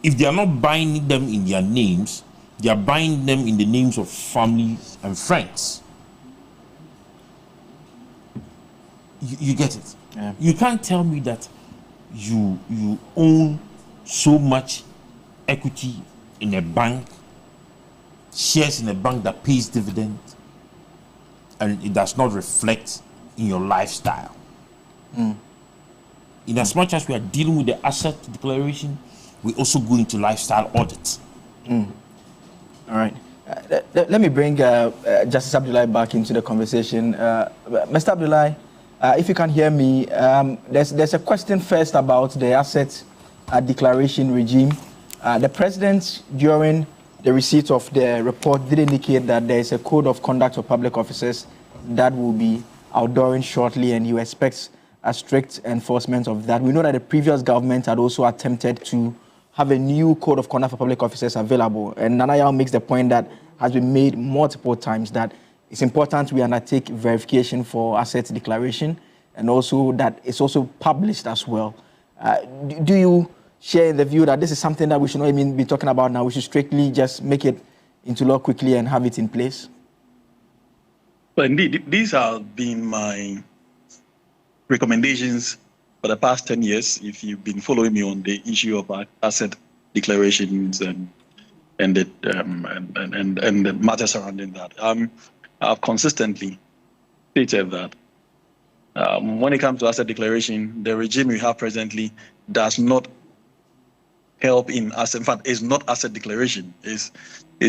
If they are not buying them in their names, they are buying them in the names of families and friends. You get it? Yeah. You can't tell me that you own so much equity in a bank, shares in a bank that pays dividend, and it does not reflect in your lifestyle. In as much as we are dealing with the asset declaration, we also go into lifestyle audit. All right. Let me bring Justice Abdullahi back into the conversation. Mr. Abdullahi, if you can hear me, there's a question first about the asset declaration regime. The president, during the receipt of the report, did indicate that there is a code of conduct for public officers that will be outdooring shortly, and he expects a strict enforcement of that. We know that the previous government had also attempted to have a new code of conduct for public officers available. And Nana Yao makes the point that has been made multiple times that it's important we undertake verification for asset declaration, and also that it's also published as well. Do you share the view that this is something that we should not even be talking about now? We should strictly just make it into law quickly and have it in place? Well, indeed, these have been my recommendations for the past 10 years, if you've been following me on the issue of asset declarations and the matter surrounding that. I've consistently stated that when it comes to asset declaration, the regime we have presently does not help in asset. In fact, it's not asset declaration. It's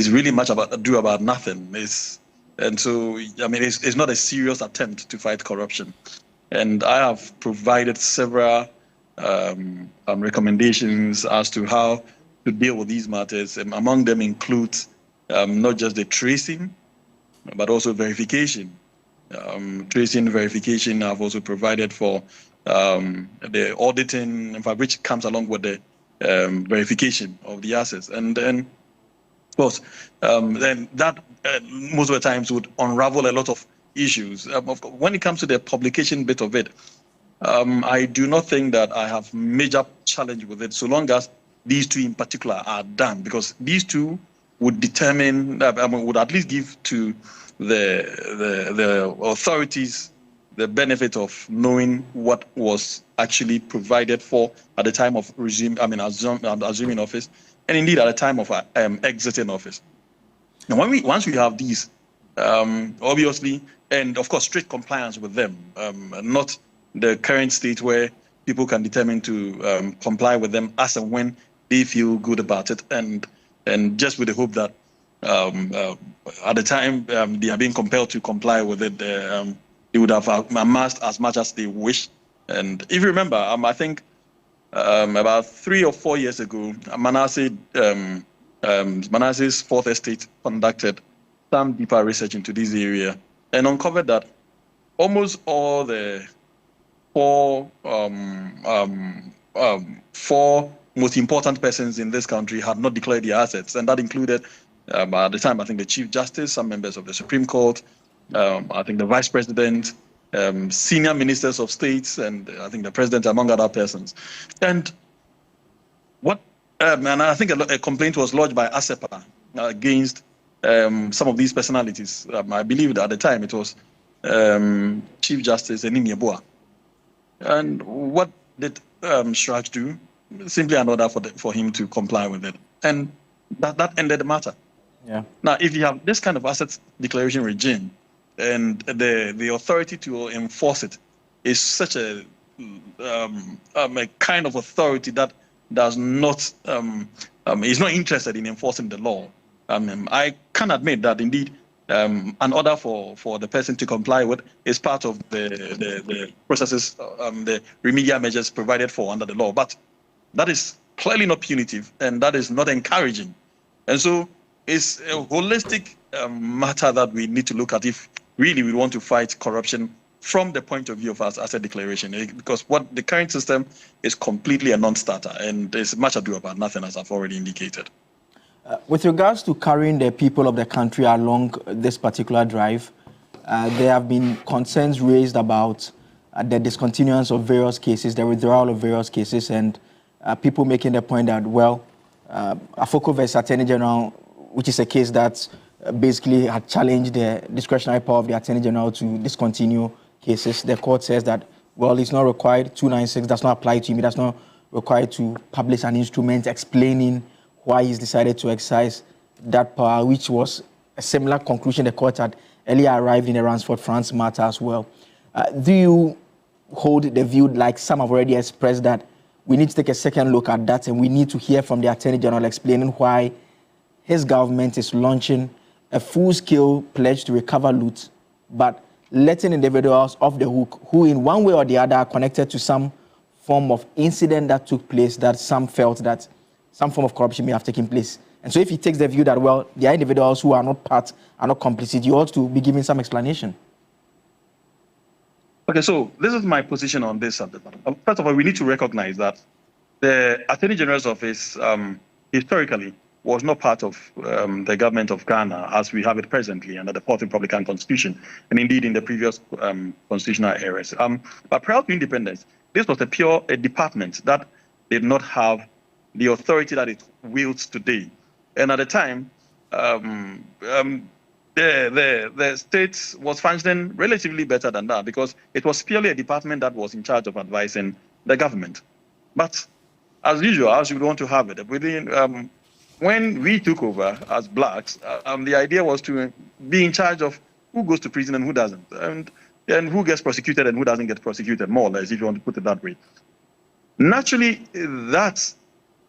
really much about nothing. And so, I mean, it's not a serious attempt to fight corruption. And I have provided several recommendations as to how to deal with these matters. And among them includes not just the tracing, but also verification. Tracing, verification, I've also provided for the auditing, in fact, which comes along with the verification of the assets. And then, of course, then that most of the times would unravel a lot of issues. When it comes to the publication bit of it, I do not think that I have major challenge with it, so long as these two in particular are done, because these two would determine, would at least give to the authorities the benefit of knowing what was actually provided for at the time of assuming office, and indeed at the time of exiting office. Now, once we have these, obviously, and of course, strict compliance with them, not the current state where people can determine to comply with them as and when they feel good about it, and just with the hope that at the time they are being compelled to comply with it, they would have amassed as much as they wish. And if you remember, I think about 3 or 4 years ago, Manasseh's Fourth Estate conducted some deeper research into this area and uncovered that almost all the four most important persons in this country had not declared their assets, and that included, at the time, I think the Chief Justice, some members of the Supreme Court, I think the Vice President, senior ministers of states, and I think the President, among other persons. And I think a complaint was lodged by ASEPA against some of these personalities. I believe that at the time it was Chief Justice Enimi Eboa. And what did Shraj do? Simply an order for him to comply with it. And that ended the matter. Yeah. Now, if you have this kind of assets declaration regime, and the authority to enforce it is such a kind of authority that does not is not interested in enforcing the law, I can admit that indeed an order for the person to comply with is part of the processes, the remedial measures provided for under the law. But that is clearly not punitive, and that is not encouraging. And so it's a holistic matter that we need to look at if really we want to fight corruption from the point of view of our asset declaration, because what the current system is completely a non-starter, and there's much ado about nothing, as I've already indicated. With regards to carrying the people of the country along this particular drive, there have been concerns raised about the discontinuance of various cases, the withdrawal of various cases, and people making the point that, well, Afoko versus Attorney General, which is a case that basically had challenged the discretionary power of the Attorney General to discontinue cases. The court says that, well, it's not required, 296 does not apply to him, it does not require to publish an instrument explaining why he's decided to exercise that power, which was a similar conclusion the court had earlier arrived in the Ransford France matter as well. Do you hold the view, like some have already expressed, that we need to take a second look at that and we need to hear from the Attorney General explaining why his government is launching a full-scale pledge to recover loot, but letting individuals off the hook who in one way or the other are connected to some form of incident that took place that some felt that some form of corruption may have taken place. And so if he takes the view that, well, there are individuals who are not part, are not complicit, you ought to be giving some explanation. Okay, so this is my position on this. First of all, we need to recognize that the Attorney General's office historically was not part of the government of Ghana as we have it presently under the Fourth Republican Constitution, and indeed in the previous constitutional eras. But prior to independence, this was a department that did not have the authority that it wields today. And at the time, the state was functioning relatively better than that because it was purely a department that was in charge of advising the government. But as usual, as you would want to have it, within when we took over as blacks, the idea was to be in charge of who goes to prison and who doesn't, and who gets prosecuted and who doesn't get prosecuted, more or less, if you want to put it that way. Naturally, that's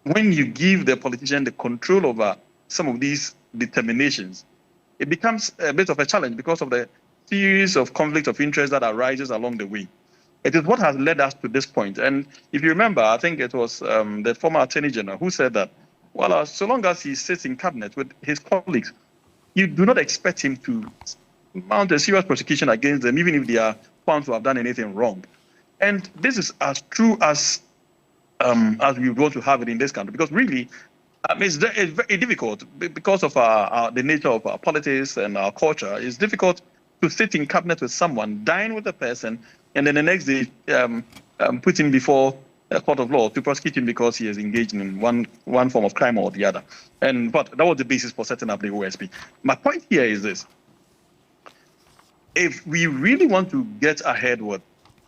when you give the politician the control over some of these determinations, it becomes a bit of a challenge because of the series of conflict of interest that arises along the way. It is what has led us to this point. And if you remember, I think it was the former Attorney General who said that, well, so long as he sits in cabinet with his colleagues, you do not expect him to mount a serious prosecution against them, even if they are found to have done anything wrong. And this is as true as we want to have it in this country, because really, it's very difficult because of the nature of our politics and our culture. It's difficult to sit in cabinet with someone, dine with a person, and then the next day put him before a court of law to prosecute him because he is engaged in one form of crime or the other. But that was the basis for setting up the OSP. My point here is this. if we really want to get ahead with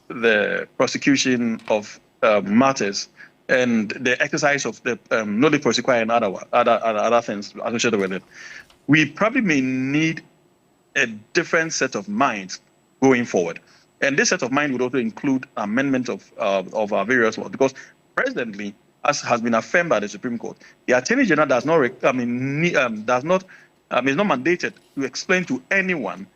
the prosecution of matters and the exercise of the knowledge prosecution and other things associated with it, we probably may need a different set of minds going forward. And this set of mind would also include amendment of our various laws, because presently, as has been affirmed by the Supreme Court, the Attorney General does not, is not mandated to explain to anyone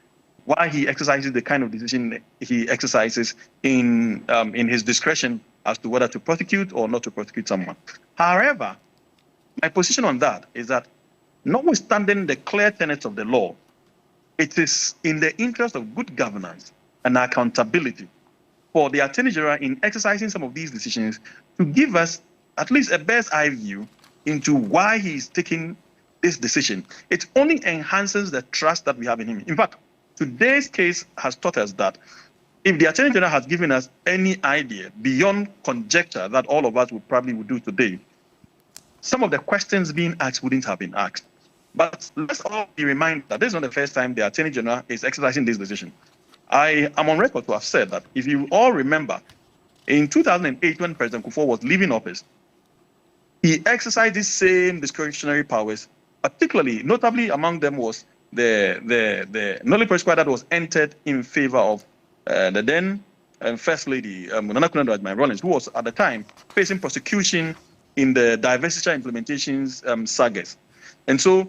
why he exercises the kind of decision he exercises in his discretion as to whether to prosecute or not to prosecute someone. However, my position on that is that, notwithstanding the clear tenets of the law, it is in the interest of good governance and accountability for the Attorney General in exercising some of these decisions to give us at least a bird's eye view into why he's taking this decision. It only enhances the trust that we have in him. In fact, today's case has taught us that if the Attorney General has given us any idea beyond conjecture that all of us would do today, some of the questions being asked wouldn't have been asked. But let's all be reminded that this is not the first time the Attorney General is exercising this decision. I am on record to have said that, if you all remember, in 2008, when President Kufuor was leaving office, he exercised these same discretionary powers, particularly, notably among them was the knowledge prosecution that was entered in favor of the then First Lady, Nana Akufo-Addo Rollins, who was at the time facing prosecution in the divestiture implementations sagas. And so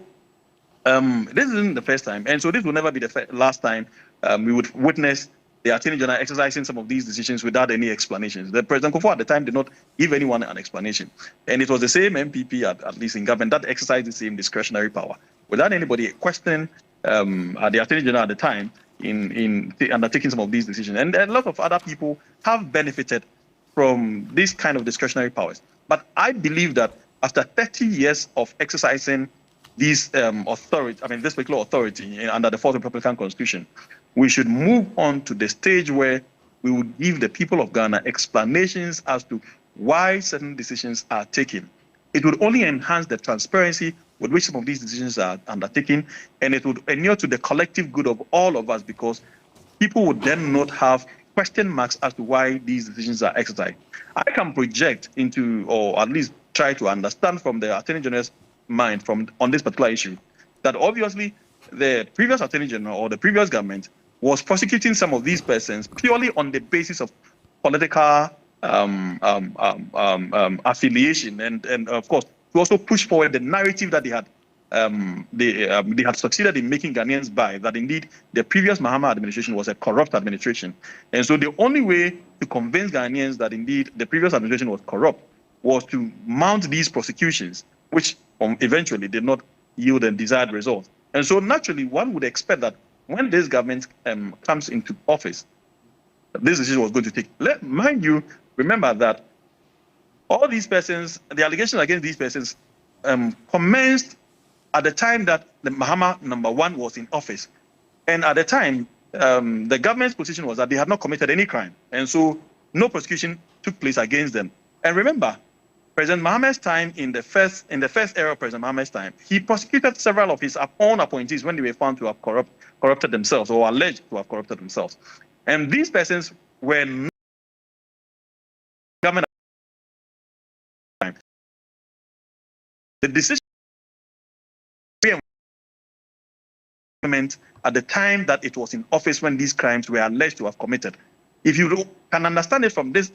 this isn't the first time, and so this will never be the last time we would witness the Attorney General exercising some of these decisions without any explanations. The President Kufuor at the time did not give anyone an explanation, and it was the same MPP, at least in government, that exercised the same discretionary power without anybody questioning the Attorney General at the time in undertaking some of these decisions. And a lot of other people have benefited from this kind of discretionary powers. But I believe that after 30 years of exercising these this particular authority under the Fourth Republican Constitution, we should move on to the stage where we would give the people of Ghana explanations as to why certain decisions are taken. It would only enhance the transparency with which some of these decisions are undertaken, and it would inure to the collective good of all of us, because people would then not have question marks as to why these decisions are exercised. I can project into, or at least try to understand from the Attorney General's mind on this particular issue, that obviously the previous Attorney General or the previous government was prosecuting some of these persons purely on the basis of political affiliation, and of course to also push forward the narrative that they had succeeded in making Ghanaians buy, that indeed the previous Mahama administration was a corrupt administration. And so the only way to convince Ghanaians that indeed the previous administration was corrupt was to mount these prosecutions, which eventually did not yield the desired result. And so naturally, one would expect that when this government comes into office, this decision was going to take. Mind you, remember that all these persons, the allegations against these persons commenced at the time that the Mahama #1 was in office. And at the time, the government's position was that they had not committed any crime. And so no prosecution took place against them. And remember, President Mahama's time, in the first era of President Mahama's time, he prosecuted several of his own appointees when they were found to have corrupted themselves, or alleged to have corrupted themselves. And these persons were not government. The decision at the time that it was in office when these crimes were alleged to have committed. If you can understand it from this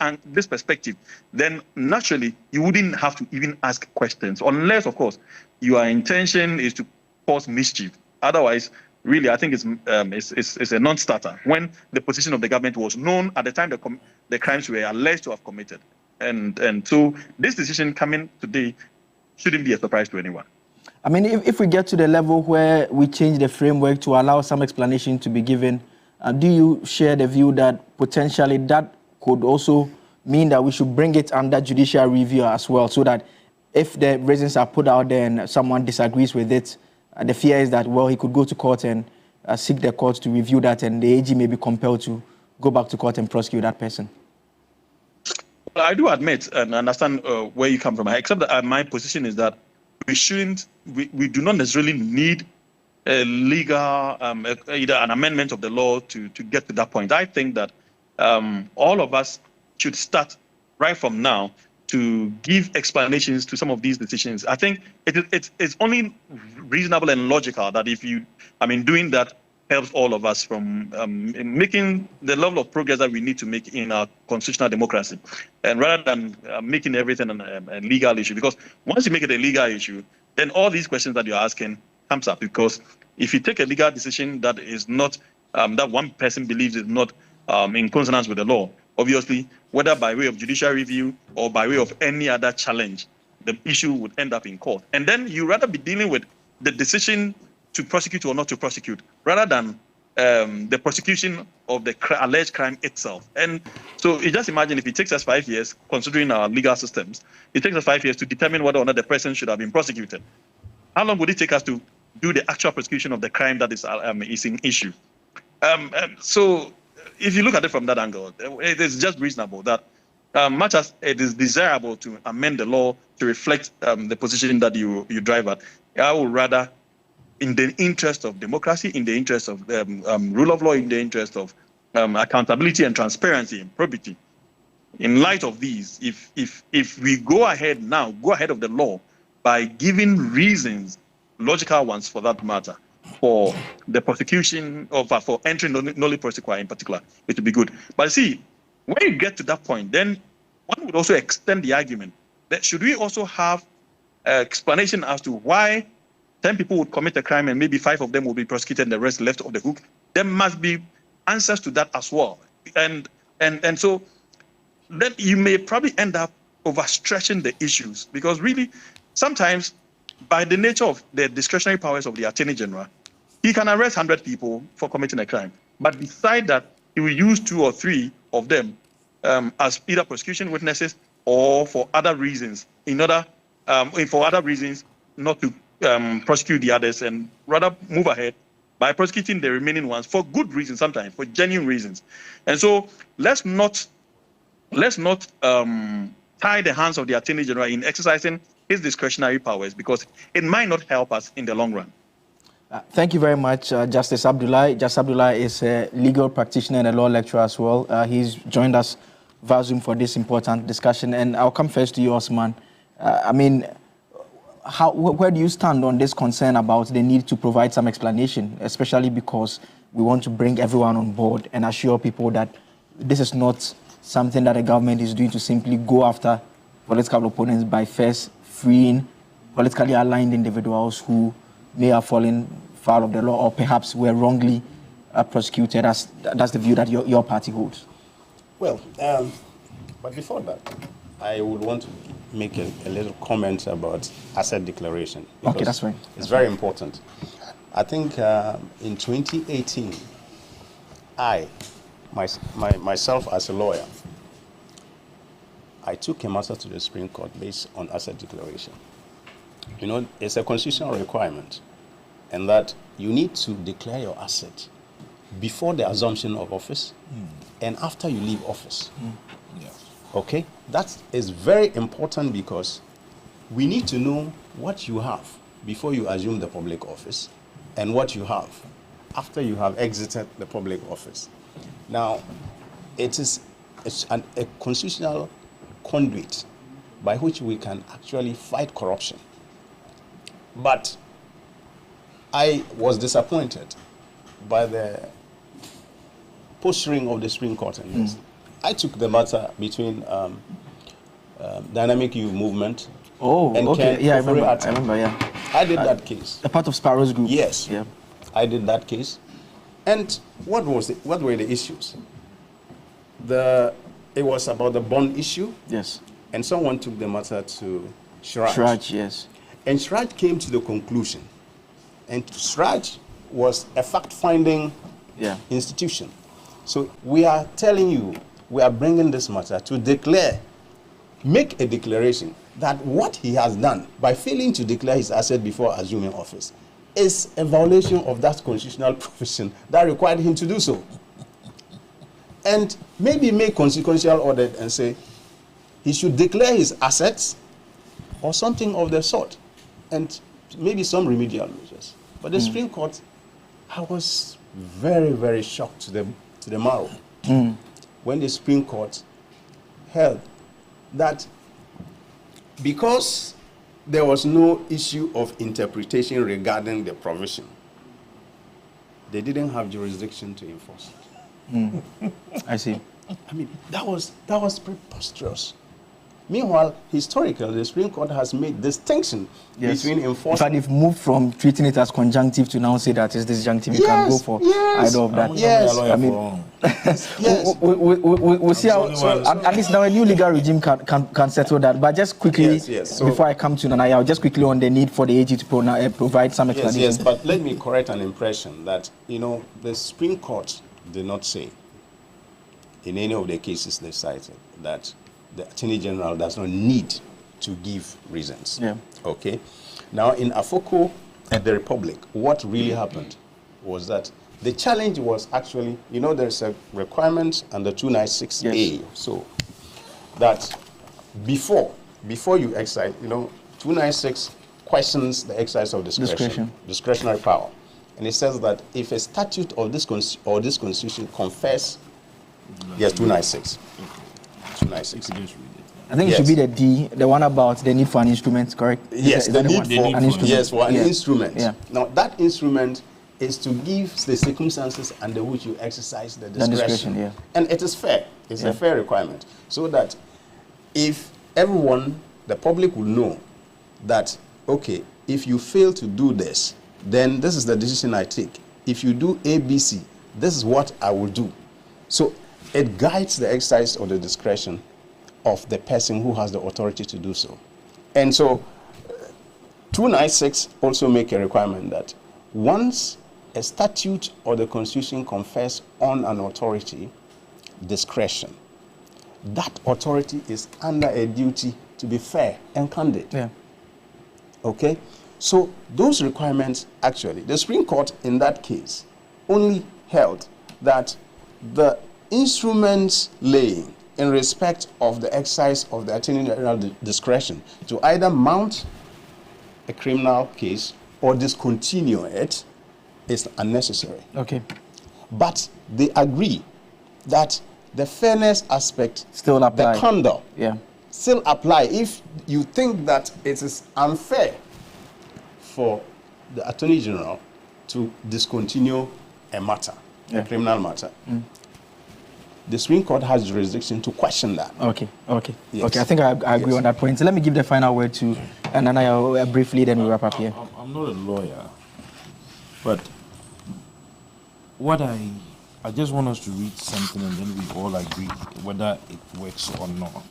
perspective, then naturally you wouldn't have to even ask questions, unless, of course, your intention is to cause mischief. Otherwise, really, I think it's a non-starter when the position of the government was known at the time the crimes were alleged to have committed. And so this decision coming today shouldn't be a surprise to anyone. I mean, if we get to the level where we change the framework to allow some explanation to be given, do you share the view that potentially that could also mean that we should bring it under judicial review as well, so that if the reasons are put out there and someone disagrees with it, the fear is that, well, he could go to court and seek the court to review that, and the AG may be compelled to go back to court and prosecute that person? Well, I do admit and understand where you come from, except that my position is that we do not necessarily need a legal, either an amendment of the law to get to that point. I think that all of us should start right from now to give explanations to some of these decisions. I think it's only reasonable and logical that if you, doing that helps all of us from making the level of progress that we need to make in our constitutional democracy, and rather than making everything a legal issue. Because once you make it a legal issue, then all these questions that you're asking comes up. Because if you take a legal decision that is not, that one person believes is not in consonance with the law, obviously, whether by way of judicial review or by way of any other challenge, the issue would end up in court. And then you rather be dealing with the decision to prosecute or not to prosecute, rather than the prosecution of the alleged crime itself. And so you just imagine if it takes us 5 years, considering our legal systems, it takes us 5 years to determine whether or not the person should have been prosecuted. How long would it take us to do the actual prosecution of the crime that is in issue? So if you look at it from that angle, it is just reasonable that much as it is desirable to amend the law to reflect the position that you drive at, I would rather, in the interest of democracy, in the interest of rule of law, in the interest of accountability and transparency and probity, in light of these, if we go ahead of the law by giving reasons, logical ones for that matter, for the prosecution of for entering nolli prosequi in particular, it would be good. But see, when you get to that point, then one would also extend the argument that should we also have explanation as to why 10 people would commit a crime and maybe 5 of them will be prosecuted and the rest left off the hook. There must be answers to that as well. And so then you may probably end up overstretching the issues, because really sometimes by the nature of the discretionary powers of the Attorney General, he can arrest 100 people for committing a crime, but decide that he will use 2 or 3 of them as either prosecution witnesses or for other reasons, not to prosecute the others, and rather move ahead by prosecuting the remaining ones for good reasons, sometimes for genuine reasons. And so let's not tie the hands of the Attorney General in exercising his discretionary powers, because it might not help us in the long run. Thank you very much, Justice Abdullahi. Justice Abdullahi is a legal practitioner and a law lecturer as well. He's joined us via Zoom for this important discussion. And I'll come first to you, Osman. Where do you stand on this concern about the need to provide some explanation, especially because we want to bring everyone on board and assure people that this is not something that the government is doing to simply go after political opponents by first freeing politically aligned individuals who may have fallen foul of the law or perhaps were wrongly prosecuted? That's the view that your party holds. Well, but before that, I would want to make a little comment about asset declaration. Okay, that's right. It's very important. I think in 2018, myself as a lawyer, I took a matter to the Supreme Court based on asset declaration. You know, it's a constitutional requirement, and that you need to declare your asset before the assumption of office and after you leave office. Yes. Okay? That is very important, because we need to know what you have before you assume the public office and what you have after you have exited the public office. Now, it's a constitutional conduit by which we can actually fight corruption. But I was disappointed by the posturing of the Supreme Court in this. I took the matter between Dynamic Youth Movement and okay. Ken I remember, yeah. I did that case. A part of Sparrow's group. Yes. Yeah. I did that case. And what were the issues? It was about the bond issue. Yes. And someone took the matter to Shraj. Shraj, yes. And Shraj came to the conclusion. And Shraj was a fact-finding institution. So we are telling you, we are bringing this matter to make a declaration that what he has done by failing to declare his asset before assuming office is a violation of that constitutional provision that required him to do so. And maybe make consequential order and say he should declare his assets or something of the sort, and maybe some remedial measures. But the Supreme Court, I was very, very shocked to the marrow when the Supreme Court held that because there was no issue of interpretation regarding the provision, they didn't have jurisdiction to enforce it. I see. I mean, that was preposterous. Meanwhile, historically, the Supreme Court has made distinction between enforcement. In fact, they've moved from treating it as conjunctive to now say that it's disjunctive. You can go for either of that. I mean, we'll see how. So at least now a new legal regime can settle that. But just quickly, so before I come to Nanaya, I'll just quickly on the need for the AG to provide some explanation. Yes, but let me correct an impression that, the Supreme Court did not say in any of the cases they cited that the Attorney General does not need to give reasons. Yeah. Okay. Now, in Afoko and the Republic, what really happened was that the challenge was actually, there's a requirement under 296A, so that before you exercise, 296 questions the exercise of discretionary power, and it says that if a statute or this constitution confers, 296. 296. I think it should be the D, the one about the need for an instrument, correct? Yes, the need for an instrument. Yes, for an instrument. Yeah. Now, that instrument is to give the circumstances under which you exercise the discretion. And it is fair. It's a fair requirement. So that if everyone, the public will know that, okay, if you fail to do this, then this is the decision I take. If you do A, B, C, this is what I will do. So it guides the exercise of the discretion of the person who has the authority to do so. And so 296 also make a requirement that once a statute or the constitution confers on an authority discretion, that authority is under a duty to be fair and candid. Yeah. Okay? So those requirements, actually, the Supreme Court in that case only held that the instruments laying in respect of the exercise of the Attorney General discretion to either mount a criminal case or discontinue it is unnecessary. Okay. But they agree that the fairness aspect, still apply. The conduct, still apply. If you think that it is unfair for the Attorney General to discontinue a matter, a criminal matter, the Supreme Court has jurisdiction to question that. Okay. Yes. Okay, I think I agree on that point. So let me give the final word to Nanaya briefly, then we wrap up here. I'm not a lawyer, but what I just want us to read something and then we all agree whether it works or not.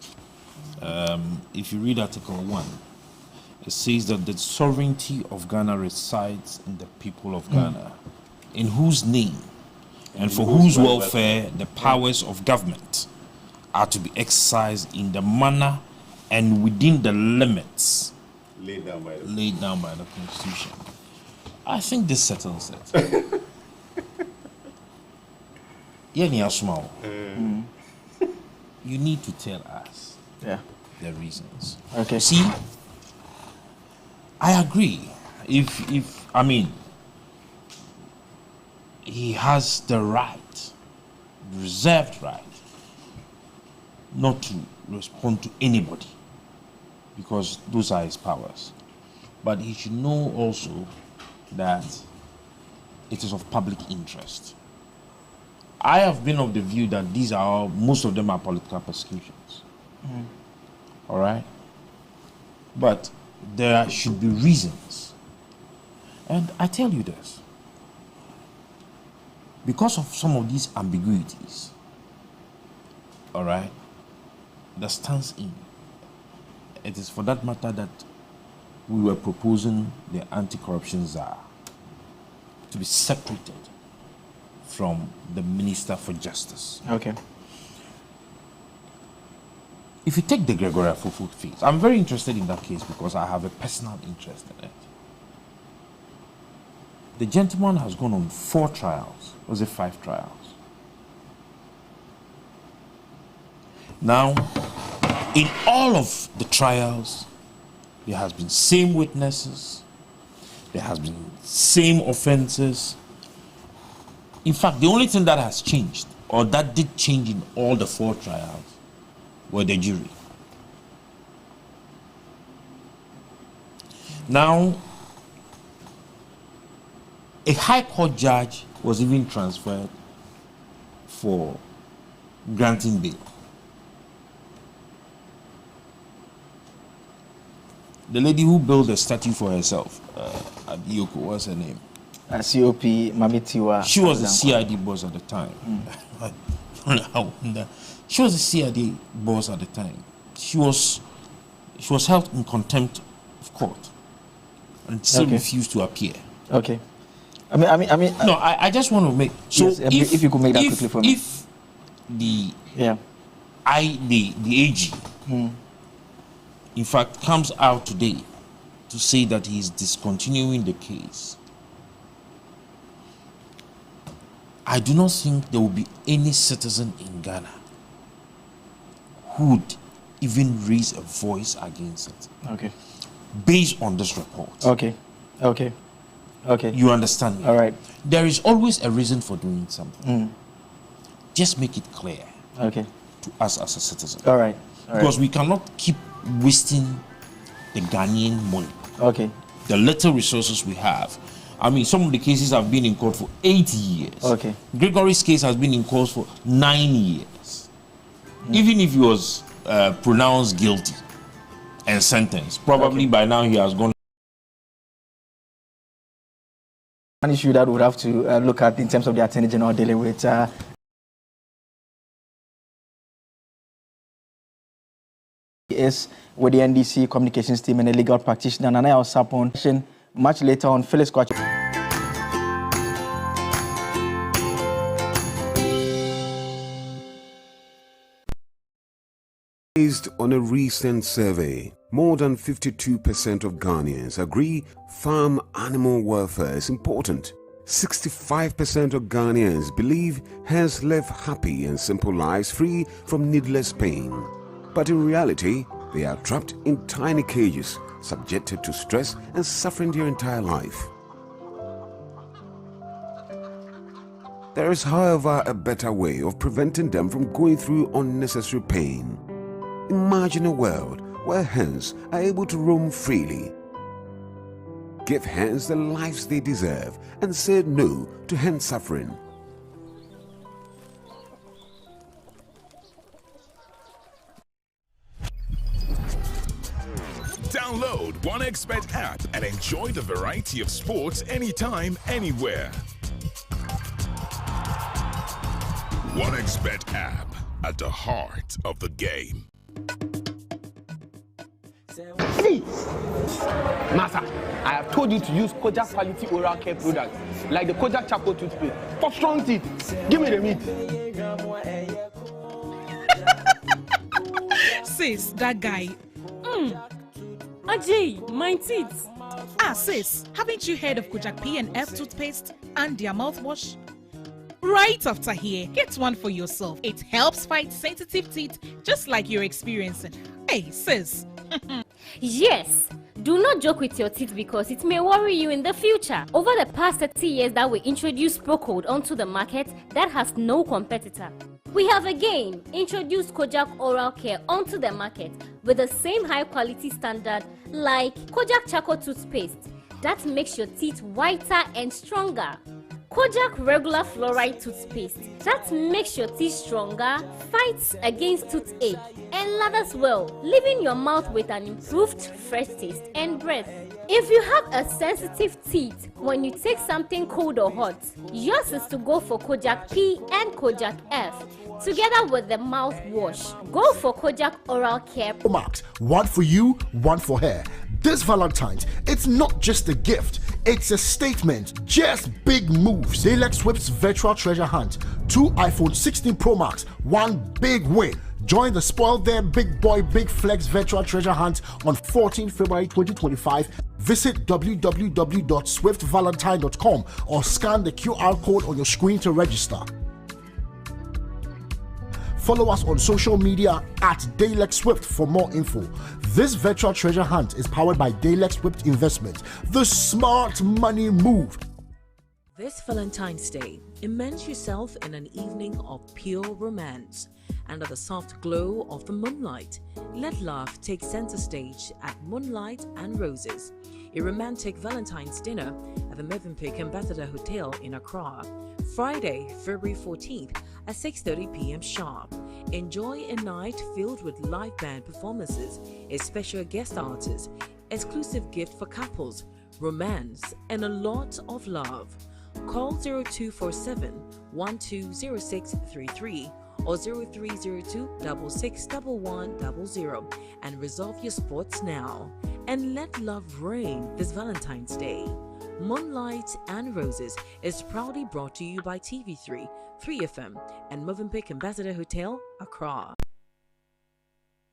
If you read Article 1, it says that the sovereignty of Ghana resides in the people of Ghana, in whose name and for whose welfare the powers of government are to be exercised in the manner and within the limits laid down by the Constitution. I think this settles it. You need to tell us the reasons. Okay. See, I agree. If I mean, he has the right, reserved right, not to respond to anybody because those are his powers. But he should know also that it is of public interest. I have been of the view that most of them are political persecutions. All right? But there should be reasons. And I tell you this. Because of some of these ambiguities, all right, that stands in. It is for that matter that we were proposing the anti-corruption czar to be separated from the Minister for Justice. Okay. If you take the Gregory Afufu case, I'm very interested in that case because I have a personal interest in it. The gentleman has gone on 4 trials. Was it 5 trials? Now, in all of the trials, there has been same witnesses. There has been same offenses. In fact, the only thing that has changed, or that did change in all the 4 trials, were the jury. Now, a high court judge was even transferred for granting bail. The lady who built a statue for herself, at Yoko, what's her name? COP Mamitiwa. She was the CID boss at the time. She was the CID boss at the time. She was held in contempt of court and still refused to appear. Okay. I mean. No, I just want to make so yes, if you could make that quickly for me. If the AG, in fact, comes out today to say that he is discontinuing the case, I do not think there will be any citizen in Ghana who would even raise a voice against it. Okay. Based on this report. Okay. You understand me? All right. There is always a reason for doing something. Just make it clear. Okay. To us as a citizen. All right. Because we cannot keep wasting the Ghanaian money. Okay. The little resources we have. I mean, some of the cases have been in court for 8 years. Okay. Gregory's case has been in court for 9 years. Even if he was pronounced guilty and sentenced, probably by now he has gone. One issue that we would have to look at in terms of the Attorney General dealing with is with the NDC communications team and a legal practitioner, Nana Osapon. Much later on, Phyllis Kwach. Based on a recent survey, more than 52% of Ghanaians agree farm animal welfare is important. 65% of Ghanaians believe hens live happy and simple lives free from needless pain. But in reality, they are trapped in tiny cages, subjected to stress and suffering their entire life. There is, however, a better way of preventing them from going through unnecessary pain. Imagine a world where hens are able to roam freely. Give hens the lives they deserve and say no to hen suffering. Download OneXBet app and enjoy the variety of sports anytime, anywhere. OneXBet app, at the heart of the game. See, Master, I have told you to use Kojak quality oral care products like the Kojak Charcoal toothpaste for strong teeth. Give me the meat. Sis, that guy. Ajay, my teeth. Sis, haven't you heard of Kojak P&F toothpaste and their mouthwash? Right after here, get one for yourself. It helps fight sensitive teeth just like you're experiencing. Hey, sis. Yes. Do not joke with your teeth because it may worry you in the future. Over the past 30 years that we introduced Procode onto the market, that has no competitor. We have again introduced Kojak Oral Care onto the market with the same high quality standard like Kojak Charcoal toothpaste that makes your teeth whiter and stronger. Kojak regular fluoride toothpaste that makes your teeth stronger, fights against toothache, and lathers well, leaving your mouth with an improved fresh taste and breath. If you have a sensitive teeth when you take something cold or hot, yours is to go for Kojak P and Kojak F together with the mouthwash. Go for Kojak Oral Care. Marked, one for you, one for her. This Valentine's, it's not just a gift, it's a statement. Just big moves. Select Swift's virtual treasure hunt. 2 iPhone 16 Pro Max, one big win. Join the Spoil Their Big Boy Big Flex virtual treasure hunt on 14 February 2025. Visit www.swiftvalentine.com or scan the QR code on your screen to register. Follow us on social media at Daylex Swift for more info. This virtual treasure hunt is powered by Daylex Swift Investment, the smart money move. This Valentine's Day, immerse yourself in an evening of pure romance. Under the soft glow of the moonlight, let love take center stage at Moonlight and Roses, a romantic Valentine's dinner at the Movenpick Ambassador Hotel in Accra. Friday, February 14th at 6:30 p.m. sharp. Enjoy a night filled with live band performances, a special guest artist, exclusive gift for couples, romance, and a lot of love. Call 0247 120633 or 0302 661100 and resolve your sports now. And let love reign this Valentine's Day. Moonlight and Roses is proudly brought to you by TV3, 3FM, and Movenpick Ambassador Hotel, Accra.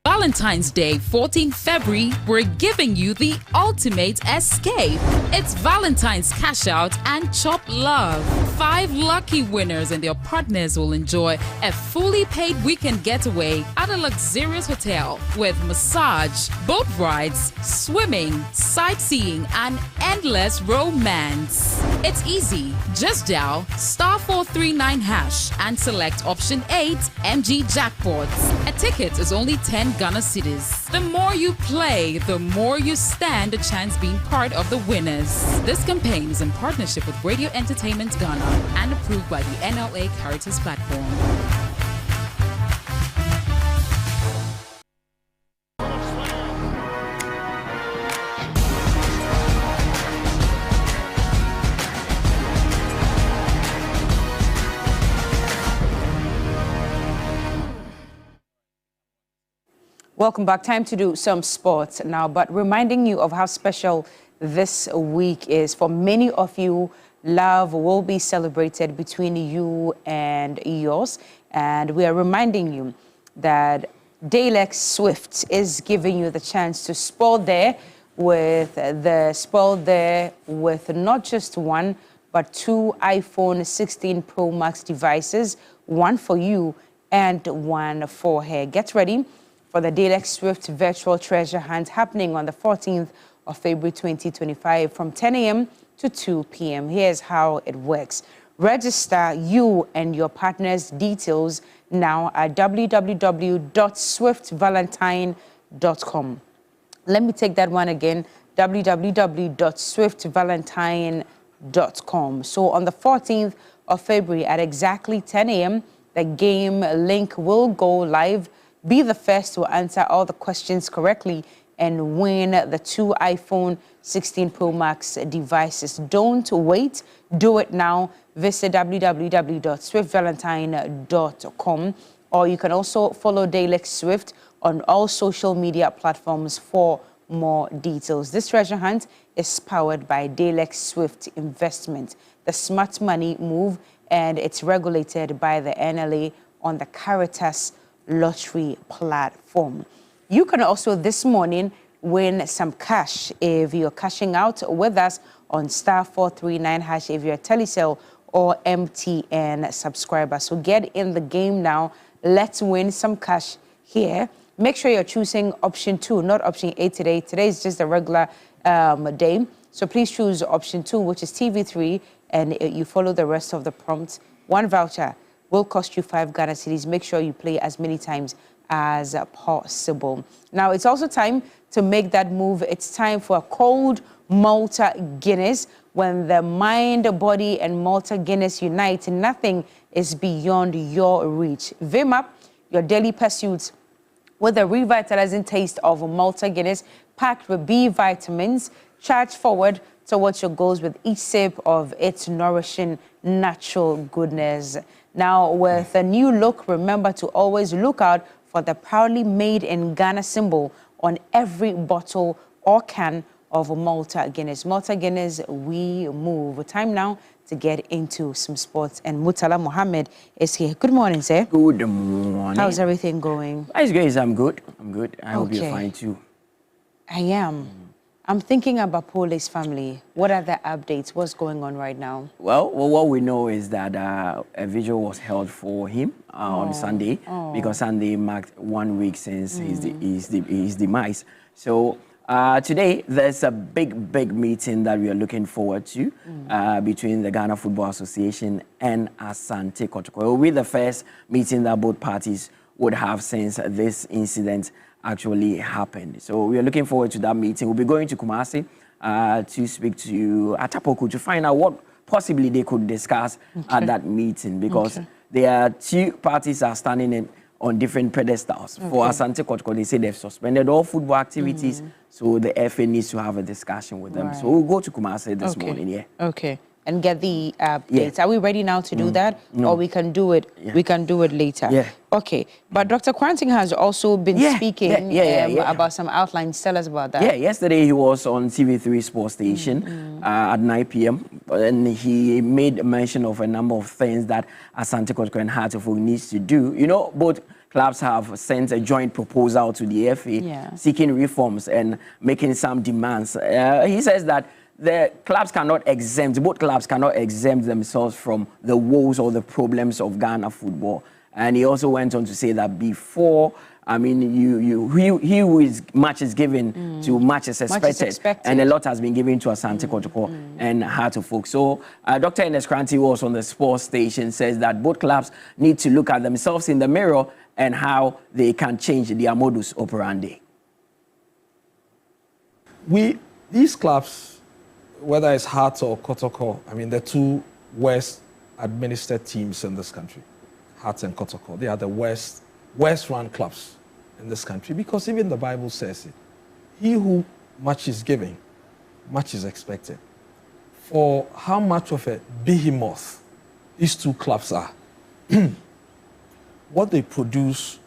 Valentine's Day, 14th February, we're giving you the ultimate escape. It's Valentine's Cash Out and Chop Love. 5 lucky winners and their partners will enjoy a fully paid weekend getaway at a luxurious hotel with massage, boat rides, swimming, sightseeing, and endless romance. It's easy. Just dial *439# and select option 8, MG Jackpots. A ticket is only 10 Ghana cedis. The more you play, the more you stand a chance being part of the winners. This campaign is in partnership with Radio Entertainment Ghana and approved by the NLA Caritas platform. Welcome back. Time to do some sports now, but reminding you of how special this week is. For many of you, love will be celebrated between you and yours. And we are reminding you that Daylex Swift is giving you the chance to spoil there with not just one, but 2 iPhone 16 Pro Max devices, one for you and one for her. Get ready for the Daylex Swift Virtual Treasure Hunt happening on the 14th of February 2025 from 10 a.m. to 2 p.m. Here's how it works. Register you and your partner's details now at www.swiftvalentine.com. Let me take that one again, www.swiftvalentine.com. So on the 14th of February at exactly 10 a.m., the game link will go live. Be the first to answer all the questions correctly and win the 2 iPhone 16 Pro Max devices. Don't wait. Do it now. Visit www.swiftvalentine.com, or you can also follow Daylex Swift on all social media platforms for more details. This treasure hunt is powered by Daylex Swift Investment, the smart money move, and it's regulated by the NLA on the Caritas lottery platform. You can also this morning win some cash if you're cashing out with us on *439# if you're a Telecel or MTN subscriber. So get in the game now. Let's win some cash here. Make sure you're choosing option 2, not option 8 today. Today is just a regular day. So please choose option 2, which is TV3, and you follow the rest of the prompts. 1 voucher will cost you 5 Ghana cedis. Make sure you play as many times as possible. Now, it's also time to make that move. It's time for a cold Malta Guinness. When the mind, body, and Malta Guinness unite, nothing is beyond your reach. Vim up your daily pursuits with the revitalizing taste of Malta Guinness, packed with B vitamins. Charge forward towards your goals with each sip of its nourishing natural goodness. Now, with a new look, remember to always look out for the proudly made in Ghana symbol on every bottle or can of Malta Guinness. Malta Guinness, we move. Time now to get into some sports. And Mutala Mohammed is here. Good morning, sir. Good morning. How's everything going? As good as I'm good. I hope you're fine too. I am. I'm thinking about Pole's family. What are the updates? What's going on right now? Well, what we know is that a vigil was held for him on Sunday because Sunday marked 1 week since his demise. So today, there's a big meeting that we are looking forward to between the Ghana Football Association and Asante Kotoko. It will be the first meeting that both parties would have since this incident actually happened. So we are looking forward to that meeting. We'll be going to Kumasi to speak to Atapoku to find out what possibly they could discuss at that meeting, because there are two parties are standing on different pedestals. For Asante Kotoko, they say they've suspended all football activities, so the FA needs to have a discussion with them. So we'll go to Kumasi this morning, Okay. And get the updates. Are we ready now to do that? No. Or we can do it we can do it later? Okay. But Dr. Kwanting has also been speaking about some outlines. Tell us about that. Yeah, yesterday he was on TV3 sports station at 9 p.m. and he made mention of a number of things that Asante Kotoko and Hartlepool needs to do. You know, both clubs have sent a joint proposal to the FA seeking reforms and making some demands. He says that both clubs cannot exempt themselves from the woes or the problems of Ghana football. And he also went on to say that before, I mean, he who is much is given to much is expected, and a lot has been given to Asante Kotoko and Hartlepool. So Dr. Ernest Kranti, who was on the sports station, says that both clubs need to look at themselves in the mirror and how they can change their modus operandi. These clubs, whether it's Hearts or Kotoko, I mean, the two worst administered teams in this country, Hearts and Kotoko, they are the worst run clubs in this country, because even the Bible says it. He who much is given, much is expected. For how much of a behemoth these two clubs are, what they produce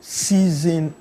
season